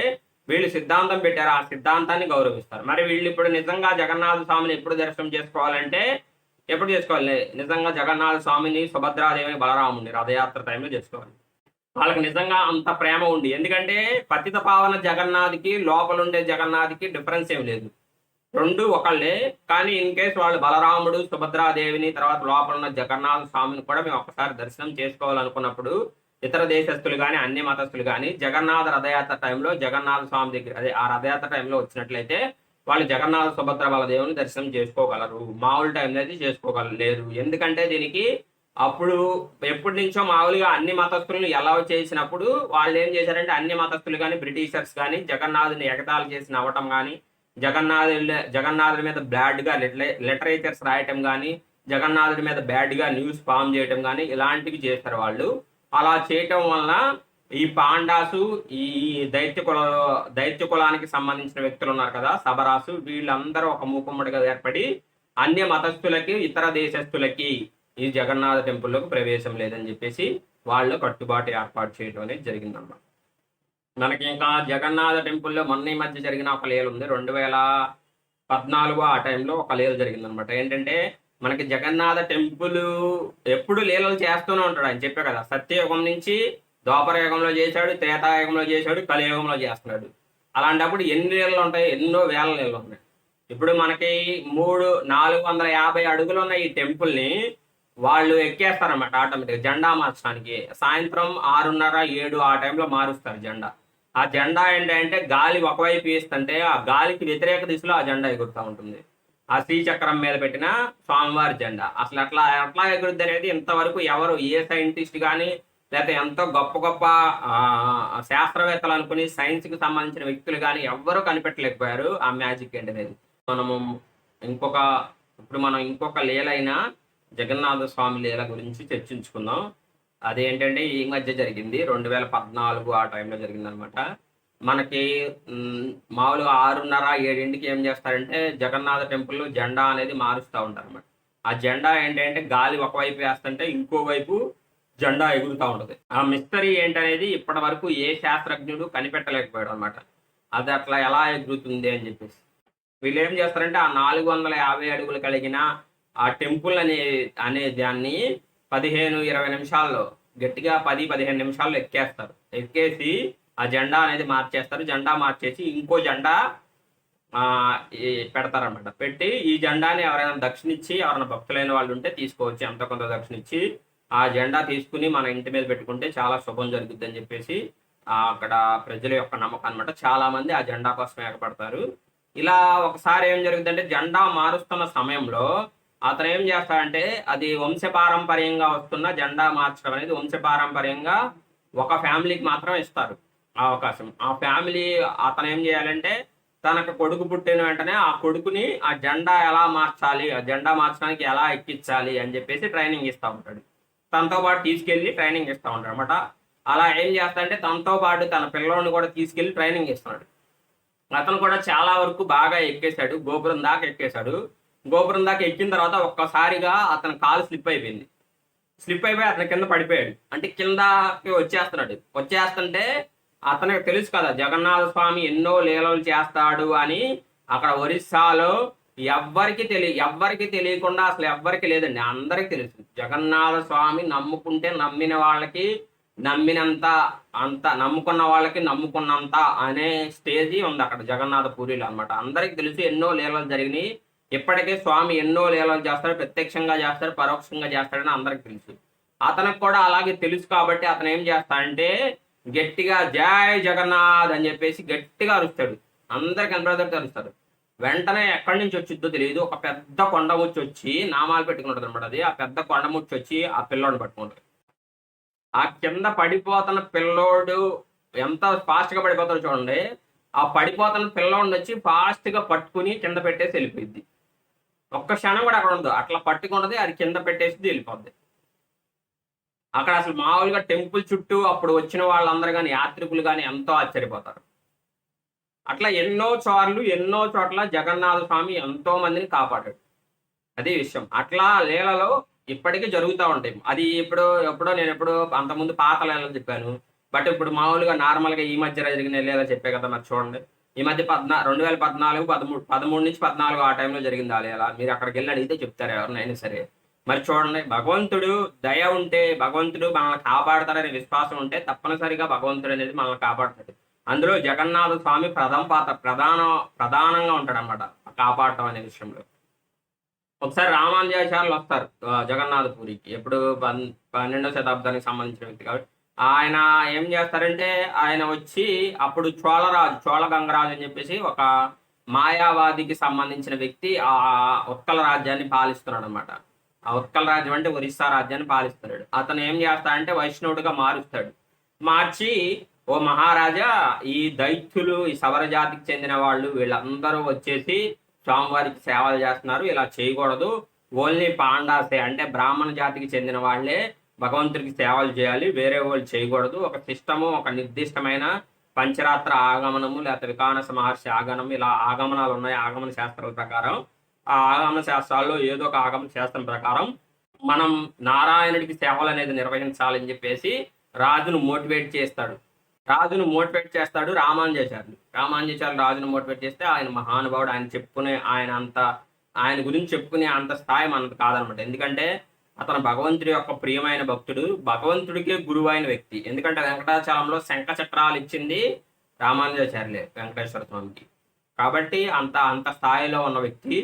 S1: వీళ్ళు సిద్ధాంతం పెట్టారు, ఆ సిద్ధాంతాన్ని గౌరవిస్తారు. మరి వీళ్ళు ఇప్పుడు నిజంగా జగన్నాథ స్వామిని ఎప్పుడు దర్శనం చేసుకోవాలంటే ఎప్పుడు చేసుకోవాలి? నిజంగా జగన్నాథ స్వామిని, సుభద్రాదేవిని, బలరాముని రథయాత్ర టైంలో చేసుకోవాలి. వాళ్ళకి నిజంగా అంత ప్రేమ ఉంది. ఎందుకంటే పతిత పావన జగన్నాథ్కి లోపలుండే జగన్నాథ్కి డిఫరెన్స్ ఏం లేదు, రెండు ఒకళ్ళే. కానీ ఇన్ కేసు వాళ్ళు బలరాముడు, సుభద్రాదేవిని, తర్వాత లోపల ఉన్న జగన్నాథ స్వామిని కూడా మేము ఒకసారి దర్శనం చేసుకోవాలనుకున్నప్పుడు ఇతర దేశస్తులు కానీ అన్ని మతస్థులు కానీ జగన్నాథ రథయాత్ర టైంలో జగన్నాథ స్వామి దగ్గర అదే ఆ రథయాత్ర టైంలో వచ్చినట్లయితే వాళ్ళు జగన్నాథ, సుభద్ర, బలదేవుని దర్శనం చేసుకోగలరు. మామూలు టైంలో అయితే చేసుకోగలరు. ఎందుకంటే దీనికి అప్పుడు ఎప్పటి నుంచో మామూలుగా అన్ని మతస్థులను ఎలా చేసినప్పుడు వాళ్ళు ఏం చేశారంటే అన్ని మతస్థులు కానీ బ్రిటిషర్స్ కానీ జగన్నాథుని ఎగతాళి చేసి నవ్వటం కానీ, జగన్నాథుడి మీద బ్యాడ్గా లిటరేచర్స్ రాయటం కానీ, జగన్నాథుడి మీద బ్యాడ్గా న్యూస్ ఫామ్ చేయటం కానీ ఇలాంటివి చేస్తారు వాళ్ళు. అలా చేయటం వలన ఈ పాండాసు, ఈ దైత్య కులానికి సంబంధించిన వ్యక్తులు ఉన్నారు కదా, సబరాసు, వీళ్ళందరూ ఒక మూకుమ్మడిగా ఏర్పడి అన్య మతస్థులకి, ఇతర దేశస్తులకి ఈ జగన్నాథ టెంపుల్లోకి ప్రవేశం లేదని చెప్పేసి వాళ్ళు కట్టుబాటు ఏర్పాటు చేయడం అనేది జరిగిందన్నమాట. మనకి ఇంకా జగన్నాథ టెంపుల్లో మొన్న ఈ మధ్య జరిగిన ఒక లీల ఉంది. 2014 ఆ టైంలో ఒక లీల జరిగిందనమాట. ఏంటంటే మనకి జగన్నాథ టెంపుల్ ఎప్పుడు లీలలు చేస్తూనే ఉంటాడు. ఆయన చెప్పే కదా, సత్యయుగం నుంచి ద్వాపర యుగంలో చేశాడు, త్రేతాయుగంలో చేశాడు, కలియుగంలో చేస్తున్నాడు. అలాంటప్పుడు ఎన్ని లీలలు ఉంటాయి? ఎన్నో వేల లీలలు ఉన్నాయి. ఇప్పుడు మనకి 450 అడుగులు ఉన్న ఈ టెంపుల్ని వాళ్ళు ఎక్కేస్తారన్నమాట ఆటోమేటిక్గా జెండా మార్చడానికి. సాయంత్రం 6:30, 7 ఆ టైంలో మారుస్తారు జెండా. ఆ జెండా ఏంటంటే గాలి ఒకవైపు వేస్తుంటే ఆ గాలికి వ్యతిరేక దిశలో ఆ జెండా ఎగురుతూ ఉంటుంది. ఆ శ్రీచక్రం మీద పెట్టిన స్వామివారి జెండా అసలు ఎట్లా ఎగురుద్ది అనేది ఇంతవరకు ఎవరు, ఏ సైంటిస్ట్ కానీ లేకపోతే ఎంతో గొప్ప గొప్ప శాస్త్రవేత్తలు అనుకుని సైన్స్కి సంబంధించిన వ్యక్తులు కానీ ఎవ్వరూ కనిపెట్టలేకపోయారు ఆ మ్యాజిక్ ఏంటనేది. ఇప్పుడు మనం ఇంకొక లీలైన జగన్నాథ స్వామి లీల గురించి చర్చించుకుందాం. అదేంటంటే ఈ మధ్య జరిగింది, 2014 ఆ టైంలో జరిగిందనమాట. మనకి మామూలుగా 6:30, 7ంటికి ఏం చేస్తారంటే జగన్నాథ టెంపుల్లో జెండా అనేది మారుస్తూ ఉంటారు అనమాట. ఆ జెండా ఏంటంటే గాలి ఒకవైపు వేస్తుంటే ఇంకోవైపు జెండా ఎగురుతూ ఉంటుంది. ఆ మిస్టరీ ఏంటనేది ఇప్పటి వరకు ఏ శాస్త్రజ్ఞుడు కనిపెట్టలేకపోయాడు అనమాట. అది అట్లా ఎలా ఎగురుతుంది అని చెప్పేసి వీళ్ళు ఏం చేస్తారంటే ఆ 450 అడుగులు కలిగిన ఆ టెంపుల్ అనే దాన్ని 15-20 నిమిషాల్లో, గట్టిగా 10-15 నిమిషాల్లో ఎక్కేస్తారు. ఎక్కేసి ఆ జెండా అనేది మార్చేస్తారు. జెండా మార్చేసి ఇంకో జెండా పెడతారనమాట. పెట్టి ఈ జెండాని ఎవరైనా దక్షిణిచ్చి, ఎవరైనా భక్తులైన వాళ్ళు ఉంటే తీసుకోవచ్చు, ఎంత కొంత దక్షిణిచ్చి ఆ జెండా తీసుకుని మన ఇంటి మీద పెట్టుకుంటే చాలా శుభం జరుగుద్ది అని చెప్పేసి అక్కడ ప్రజల యొక్క నమ్మకం అనమాట. చాలా మంది ఆ జెండా కోసం ఏర్పడతారు. ఇలా ఒకసారి ఏం జరుగుతుందంటే జెండా మారుస్తున్న సమయంలో అతను ఏం చేస్తాడంటే అది వంశపారంపర్యంగా వస్తున్న జెండా మార్చడం అనేది వంశపారంపర్యంగా ఒక ఫ్యామిలీకి మాత్రం ఇస్తారు ఆ అవకాశం. ఆ ఫ్యామిలీ అతను ఏం చేయాలంటే తనకు కొడుకు పుట్టిన వెంటనే ఆ కొడుకుని ఆ జెండా ఎలా మార్చాలి, ఆ జెండా మార్చడానికి ఎలా ఎక్కించాలి అని చెప్పేసి ట్రైనింగ్ ఇస్తూ ఉంటాడు. తనతో పాటు తీసుకెళ్ళి ట్రైనింగ్ ఇస్తూ ఉంటాడు అనమాట. అలా ఏం చేస్తాడంటే తనతో పాటు తన పిల్లోడిని కూడా తీసుకెళ్ళి ట్రైనింగ్ ఇస్తున్నాడు. అతను కూడా చాలా వరకు బాగా ఎక్కేశాడు, గోపురం దాకా ఎక్కేశాడు. గోపురం దాకా ఎక్కిన తర్వాత ఒక్కసారిగా అతని కాలు స్లిప్ అయిపోయింది. స్లిప్ అయిపోయి అతని కింద పడిపోయాడు. అంటే కిందకి వచ్చేస్తుంటే అతనికి తెలుసు కదా జగన్నాథ స్వామి ఎన్నో లీలలు చేస్తాడు అని. అక్కడ ఒరిస్సాలో ఎవ్వరికి తెలియకుండా అసలు ఎవ్వరికి లేదండి, అందరికి తెలుసు. జగన్నాథ స్వామి నమ్ముకుంటే నమ్మిన వాళ్ళకి నమ్ముకున్న వాళ్ళకి నమ్ముకున్నంత అనే స్టేజీ ఉంది అక్కడ జగన్నాథ పూరిలో అనమాట. అందరికి తెలుసు ఎన్నో లీలలు జరిగినాయి, ఇప్పటికే స్వామి ఎన్నో లీలలు చేస్తాడు, ప్రత్యక్షంగా చేస్తాడు, పరోక్షంగా చేస్తాడని అందరికి తెలుసు. అతనికి కూడా అలాగే తెలుసు కాబట్టి అతను ఏం చేస్తాడంటే గట్టిగా జై జగన్నాథ్ అని చెప్పేసి గట్టిగా అరుస్తాడు. అందరికి కనపడేటట్టు అరుస్తాడు. వెంటనే ఎక్కడి నుంచి వచ్చిద్దో తెలియదు, ఒక పెద్ద కొండముచ్చి వచ్చి నామాలు పెట్టుకుంటుంది అనమాట. అది ఆ పెద్ద కొండముచ్చి వచ్చి ఆ పిల్లోడిని పట్టుకుంటుంది. ఆ కింద పడిపోతున్న పిల్లోడు ఎంత ఫాస్ట్గా పడిపోతాడో చూడండి. ఆ పడిపోతున్న పిల్లోడిని వచ్చి ఫాస్ట్గా పట్టుకుని కింద పెట్టేసి వెళ్ళిపోయింది. ఒక్క క్షణం కూడా అక్కడ ఉండదు, అట్లా పట్టుకుంటుంది, అది కింద పెట్టేసి వెళ్ళిపోద్ది. అక్కడ అసలు మామూలుగా టెంపుల్ చుట్టూ అప్పుడు వచ్చిన వాళ్ళందరూ కానీ యాత్రికులు కానీ ఎంతో ఆశ్చర్యపోతారు. అట్లా ఎన్నో చోట్ల జగన్నాథ స్వామి ఎంతో మందిని కాపాడాడు. అదే విషయం. అట్లా లీలలో ఇప్పటికీ జరుగుతూ ఉంటాయి. అది ఎప్పుడో నేను అంతకుముందు పాత లీలలు చెప్పాను. బట్ ఇప్పుడు మామూలుగా నార్మల్గా ఈ మధ్య జరిగిన లీల చెప్పే కదా. మరి చూడండి, ఈ మధ్య 2014, 13 నుంచి 14 ఆ టైంలో జరిగింది ఆ లీల. మీరు అక్కడికి వెళ్ళి అడిగితే చెప్తారు ఎవరినైనా సరే. మరి చూడండి, భగవంతుడు దయ ఉంటే, భగవంతుడు మనల్ని కాపాడతాడనే విశ్వాసం ఉంటే తప్పనిసరిగా భగవంతుడు అనేది మనల్ని కాపాడుతాడు. అందులో జగన్నాథ స్వామి ప్రధానంగా ఉంటాడు అన్నమాట కాపాడటం అనే విషయంలో. ఒకసారి రామానుజాచార్యులు వస్తారు జగన్నాథపురికి. ఎప్పుడు 12వ శతాబ్దానికి సంబంధించిన వ్యక్తి కాబట్టి ఆయన ఏం చేస్తారంటే, ఆయన వచ్చి అప్పుడు చోళ గంగరాజు అని చెప్పేసి ఒక మాయావాదికి సంబంధించిన వ్యక్తి ఆ ఉత్కల రాజ్యాన్ని పాలిస్తున్నాడు అనమాట. ఆ ఉత్కల రాజ్యం అంటే ఒరిస్సా రాజ్యాన్ని పాలిస్తున్నాడు. అతను ఏం చేస్తాడంటే వైష్ణవుడిగా మారుస్తాడు. మార్చి, ఓ మహారాజా, ఈ దైత్యులు, ఈ సవర జాతికి చెందిన వాళ్ళు వీళ్ళందరూ వచ్చేసి స్వామివారికి సేవలు చేస్తున్నారు, ఇలా చేయకూడదు. ఓన్లీ పాండాసే అంటే బ్రాహ్మణ జాతికి చెందిన వాళ్ళే భగవంతుడికి సేవలు చేయాలి, వేరే వాళ్ళు చేయకూడదు. ఒక సిస్టము, ఒక నిర్దిష్టమైన పంచరాత్ర ఆగమనము లేకపోతే వికానస మహర్షి ఆగమనం, ఇలా ఆగమనాలు ఉన్నాయి. ఆగమన శాస్త్రాల ప్రకారం ఆ ఆగమన శాస్త్రాల్లో ఏదో ఒక ఆగమన శాస్త్రం ప్రకారం మనం నారాయణుడికి సేవలు అనేది నిర్వహించాలని చెప్పేసి రాజును మోటివేట్ చేస్తాడు. రామానుజాచార్యులు రాజును మోటివేట్ చేస్తే ఆయన మహానుభావుడు. ఆయన గురించి చెప్పుకునే అంత స్థాయి మనకు కాదనమాట. ఎందుకంటే అతను భగవంతుడి యొక్క ప్రియమైన భక్తుడు, భగవంతుడికే గురువైన వ్యక్తి. ఎందుకంటే వెంకటాచలంలో శంఖ చక్రాలు ఇచ్చింది రామానుజాచార్యులే వెంకటేశ్వర స్వామికి. కాబట్టి అంత స్థాయిలో ఉన్న వ్యక్తి.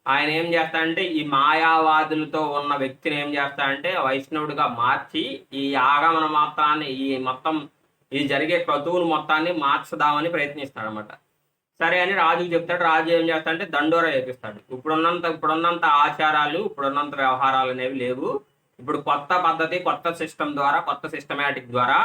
S1: ఆయన ఏం చేస్తాడంటే ఈ మాయావాదులతో ఉన్న వ్యక్తిని ఏం చేస్తాడంటే వైష్ణవుడిగా మార్చి ఈ ఆగమన మొత్తాన్ని, ఈ జరిగే క్రతువులు మొత్తాన్ని మార్చదామని ప్రయత్నిస్తాడనమాట. సరే అని రాజుకి చెప్తాడు. రాజు ఏం చేస్తాడంటే దండోరా చేపిస్తాడు. ఇప్పుడున్నంత ఆచారాలు, ఇప్పుడున్నంత వ్యవహారాలు అనేవి లేవు. ఇప్పుడు కొత్త పద్ధతి, కొత్త సిస్టమ్ ద్వారా, కొత్త సిస్టమేటిక్ ద్వారా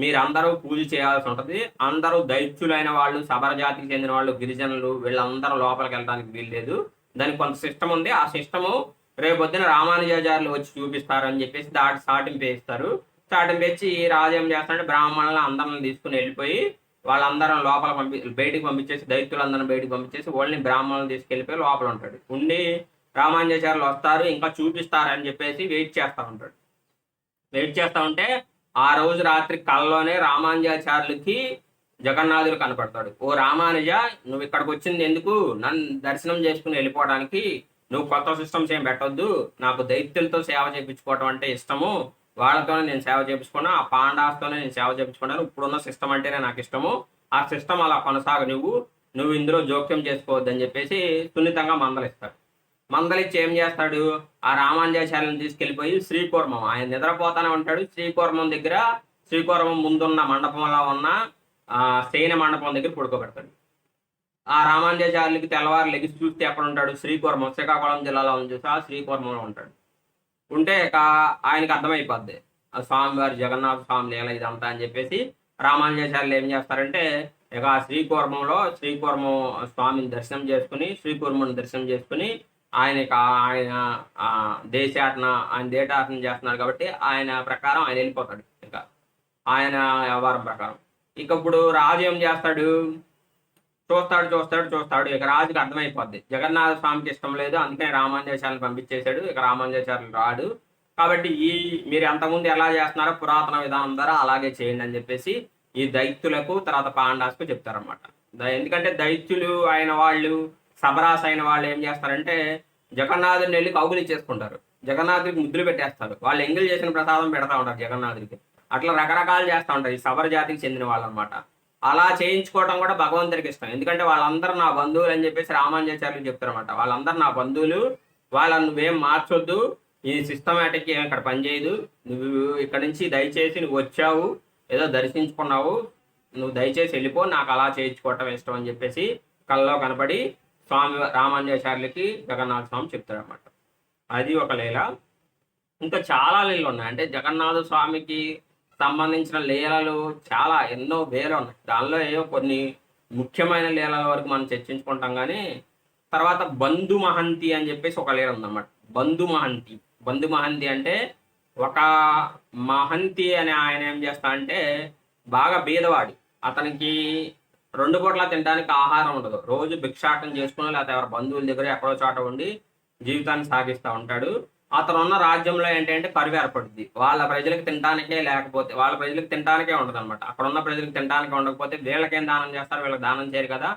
S1: మీరందరూ పూజ చేయాల్సి ఉంటుంది. అందరూ దైత్యులైన వాళ్ళు, సబర జాతికి చెందిన వాళ్ళు, గిరిజనులు వీళ్ళందరూ లోపలికి వెళ్ళడానికి వీల్లేదు. దానికి కొంత సిస్టమ్ ఉంది. ఆ సిస్టము రేపొద్దున రామానుజాచార్యులు వచ్చి చూపిస్తారని చెప్పేసి సాటింపు వేస్తారు. సాటింపు వేసి రాజు ఏం చేస్తాడంటే బ్రాహ్మణులను అందరిని తీసుకుని వెళ్ళిపోయి వాళ్ళందరం బయటికి పంపించేసి, దైత్యులందరిని బయటికి పంపించేసి ఓన్లీ బ్రాహ్మణులను తీసుకెళ్ళిపోయి లోపల ఉంటాడు. ఉండి రామానుజాచార్యులు వస్తారు, ఇంకా చూపిస్తారని చెప్పేసి వెయిట్ చేస్తా ఉంటే ఆ రోజు రాత్రి కల్లోనే రామానుజాచార్యులకి జగన్నాథుడు కనపడతాడు. ఓ రామానుజ, నువ్వు ఇక్కడికి వచ్చింది ఎందుకు? నన్ను దర్శనం చేసుకుని వెళ్ళిపోవడానికి. నువ్వు కొత్త సిస్టమ్స్ ఏం పెట్టొద్దు. నాకు దైత్యులతో సేవ చేయించుకోవడం అంటే ఇష్టము. వాళ్ళతోనే నేను సేవ చేయించుకున్నా, ఆ పాండాస్తోనే నేను సేవ చేయించుకున్నాను. ఇప్పుడున్న సిస్టమ్ అంటేనే నాకు ఇష్టము. ఆ సిస్టమ్ అలా కొనసాగు, నువ్వు ఇందులో జోక్యం చేసుకోవద్దని చెప్పేసి సున్నితంగా మందలిస్తాడు. మందలిచ్చి ఏం చేస్తాడు, ఆ రామానుజాచార్యులను తీసుకెళ్ళిపోయి శ్రీకూర్మం, ఆయన నిద్రపోతానే ఉంటాడు. శ్రీకూర్మం ముందున్న మండపంలో ఉన్న శయన మండపం దగ్గర పడుకోబెడతాడు. ఆ రామానుజాచార్యులకి తెల్లవారు లెగిసి చూస్తే ఎక్కడ ఉంటాడు? శ్రీకూర్మం, శ్రీకాకుళం జిల్లాలో ఉంది చూసి ఆ శ్రీకూర్మంలో ఉంటాడు. ఉంటే ఇక ఆయనకి అర్థమైపోద్ది ఆ స్వామివారి జగన్నాథ స్వామి లీల ఇదంతా అని చెప్పేసి రామానుజాచార్యులు ఏం చేస్తారంటే ఇక శ్రీకూర్మం స్వామిని దర్శనం చేసుకుని, శ్రీకూర్మని దర్శనం చేసుకుని ఆయన దేశాటన చేస్తున్నారు కాబట్టి ఆయన ప్రకారం ఆయన వెళ్ళిపోతాడు. ఇక ఆయన వ్యవహారం ప్రకారం ఇక ఇప్పుడు రాజు ఏం చేస్తాడు, చూస్తాడు. ఇక రాజుకి అర్థమైపోద్ది జగన్నాథ స్వామికి ఇష్టం లేదు, అందుకని రామానుజాచార్యులు పంపించేశాడు. ఇక రామానుజాచార్యులు రాడు కాబట్టి మీరు అంతకుముందు ఎలా చేస్తున్నారో పురాతన విధానం ద్వారా అలాగే చేయండి అని చెప్పేసి ఈ దైత్యులకు తర్వాత పాండాస్కు చెప్తారనమాట. ఎందుకంటే దైత్యులు అయిన వాళ్ళు, సబరాస్ అయిన వాళ్ళు ఏం చేస్తారంటే జగన్నాథుడిని వెళ్ళి కౌగులు ఇచ్చేసుకుంటారు, జగన్నాథుడికి ముద్దులు పెట్టేస్తారు, వాళ్ళు ఎంగిల్ చేసిన ప్రసాదం పెడతా ఉంటారు జగన్నాథుడికి. అట్లా రకరకాలు చేస్తూ ఉంటారు ఈ సబర జాతికి చెందిన వాళ్ళు అనమాట. అలా చేయించుకోవడం కూడా భగవంతుడికి ఇష్టం. ఎందుకంటే వాళ్ళందరూ నా బంధువులు అని చెప్పేసి రామానుజాచార్యులు చెప్తారన్నమాట. వాళ్ళందరూ నా బంధువులు, వాళ్ళని నువ్వేం మార్చొద్దు, ఈ సిస్టమేటిక్ ఏం ఇక్కడ పనిచేయదు, నువ్వు ఇక్కడ నుంచి దయచేసి నువ్వు వచ్చావు, ఏదో దర్శించుకున్నావు, నువ్వు దయచేసి వెళ్ళిపో, నాకు అలా చేయించుకోవటం ఇష్టం అని చెప్పేసి కళ్ళలో కనపడి స్వామి రామానుజాచార్యులకి జగన్నాథ స్వామి చెప్తాడనమాట. అది ఒక లీల. ఇంకా చాలా లీలలు ఉన్నాయి. అంటే జగన్నాథ స్వామికి సంబంధించిన లీలలు చాలా ఎన్నో వేలు ఉన్నాయి. దానిలో ఏవో కొన్ని ముఖ్యమైన లీలల వరకు మనం చర్చించుకుంటాం. కానీ తర్వాత బంధు మహంతి అని చెప్పేసి ఒక లీల ఉందన్నమాట. బంధు మహంతి అంటే ఒక మహంతి అని ఆయన ఏం చేస్తా అంటే బాగా బీదవాడు, అతనికి 2 పూట్ల తినడానికి ఆహారం ఉండదు, రోజు భిక్షాటం చేసుకుని లేకపోతే ఎవరి బంధువుల దగ్గర ఎక్కడో చోట ఉండి జీవితాన్ని సాగిస్తూ ఉంటాడు. అతను ఉన్న రాజ్యంలో ఏంటంటే కరువు ఏర్పడుద్ది. వాళ్ళ ప్రజలకు తినడానికే లేకపోతే వాళ్ళ ప్రజలకు తినడానికే ఉండదు అనమాట. అక్కడ ఉన్న ప్రజలకు తినడానికే ఉండకపోతే వీళ్ళకేం దానం చేస్తారు, వీళ్ళకి దానం చేయరు కదా.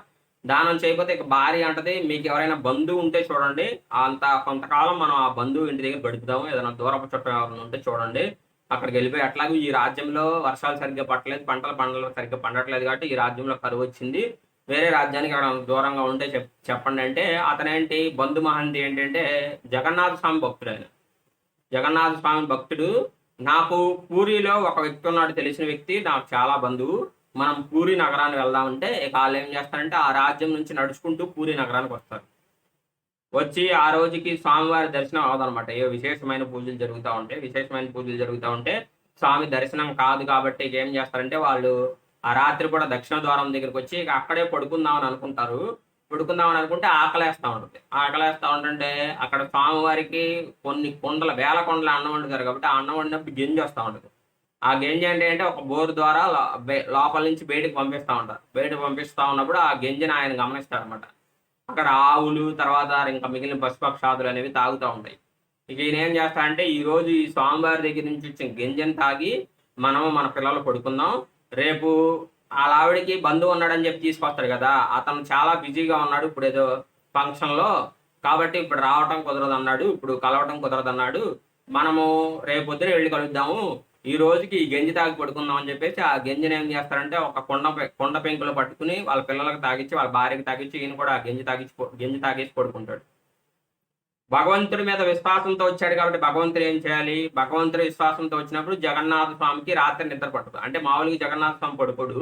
S1: దానం చేయకపోతే ఇక భార్య అంటది, మీకు ఎవరైనా బంధువు ఉంటే చూడండి, అంత కొంతకాలం మనం ఆ బంధువు ఇంటి దగ్గర గడుపుదాము, ఏదైనా దూరపు చుట్టం ఎవరైనా ఉంటే చూడండి, అక్కడికి వెళ్ళిపోయి. అట్లాగే ఈ రాజ్యంలో వర్షాలు సరిగ్గా పట్టలేదు, పంటలు సరిగ్గా పండట్లేదు కాబట్టి ఈ రాజ్యంలో కరువు వచ్చింది, వేరే రాజ్యానికి అక్కడ దూరంగా ఉంటే చెప్పండి అంటే అతనేంటి బంధు మహంతి ఏంటంటే జగన్నాథ స్వామి భక్తుడు. ఆయన జగన్నాథ స్వామి భక్తుడు. నాకు పూరిలో ఒక వ్యక్తి ఉన్నాడు, తెలిసిన వ్యక్తి, నాకు చాలా బంధువు. మనం పూరి నగరాన్ని వెళ్దామంటే ఇక వాళ్ళు ఏం చేస్తారంటే ఆ రాజ్యం నుంచి నడుచుకుంటూ పూరి నగరానికి వస్తారు. వచ్చి ఆ రోజుకి స్వామివారి దర్శనం అవదనమాట. ఏ విశేషమైన పూజలు జరుగుతూ ఉంటే స్వామి దర్శనం కాదు కాబట్టి ఇక ఏం చేస్తారంటే వాళ్ళు ఆ రాత్రి కూడా దక్షిణ ద్వారం దగ్గరికి వచ్చి ఇక అక్కడే పడుకుందామని అనుకుంటే ఆకలేస్తూ ఉంటుంటే అక్కడ స్వామివారికి కొన్ని వేల కుండల అన్నం వండుతారు కాబట్టి ఆ అన్నం వండినప్పుడు గెంజి వస్తూ ఉంటుంది. ఆ గెంజి అంటే ఒక బోరు ద్వారా లోపల నుంచి బయటకు పంపిస్తూ ఉన్నప్పుడు ఆ గెంజిని ఆయన గమనిస్తాడు అనమాట. అక్కడ ఆవులు, తర్వాత ఇంకా మిగిలిన పశుపక్షాదులు అనేవి తాగుతూ ఉంటాయి. ఇక ఈయన ఏం చేస్తాడంటే ఈరోజు ఈ స్వామివారి దగ్గర నుంచి వచ్చిన గెంజిని తాగి మనము మన పిల్లలు పడుకుందాం, రేపు వాళ్ళ ఆవిడికి బంధువు ఉన్నాడని చెప్పి తీసుకొస్తాడు కదా, అతను చాలా బిజీగా ఉన్నాడు ఇప్పుడు ఏదో ఫంక్షన్లో, కాబట్టి ఇప్పుడు రావటం కుదరదన్నాడు, ఇప్పుడు కలవటం కుదరదన్నాడు, మనము రేపొద్దున వెళ్ళి కలుద్దాము, ఈ రోజుకి ఈ గంజి తాగి పడుకుందాం అని చెప్పేసి ఆ గంజిని ఏం చేస్తారంటే ఒక కొండ పెంకులో పట్టుకుని వాళ్ళ పిల్లలకు తాగించి, వాళ్ళ భార్యకి తాగించి, ఈయన కూడా ఆ గంజి తాగేసి పడుకుంటాడు. భగవంతుడి మీద విశ్వాసంతో వచ్చాడు కాబట్టి భగవంతుడు ఏం చేయాలి, భగవంతుడి విశ్వాసంతో వచ్చినప్పుడు జగన్నాథ స్వామికి రాత్రి నిద్ర పట్టదు. అంటే మామూలుగా జగన్నాథ స్వామి పడుకోడు.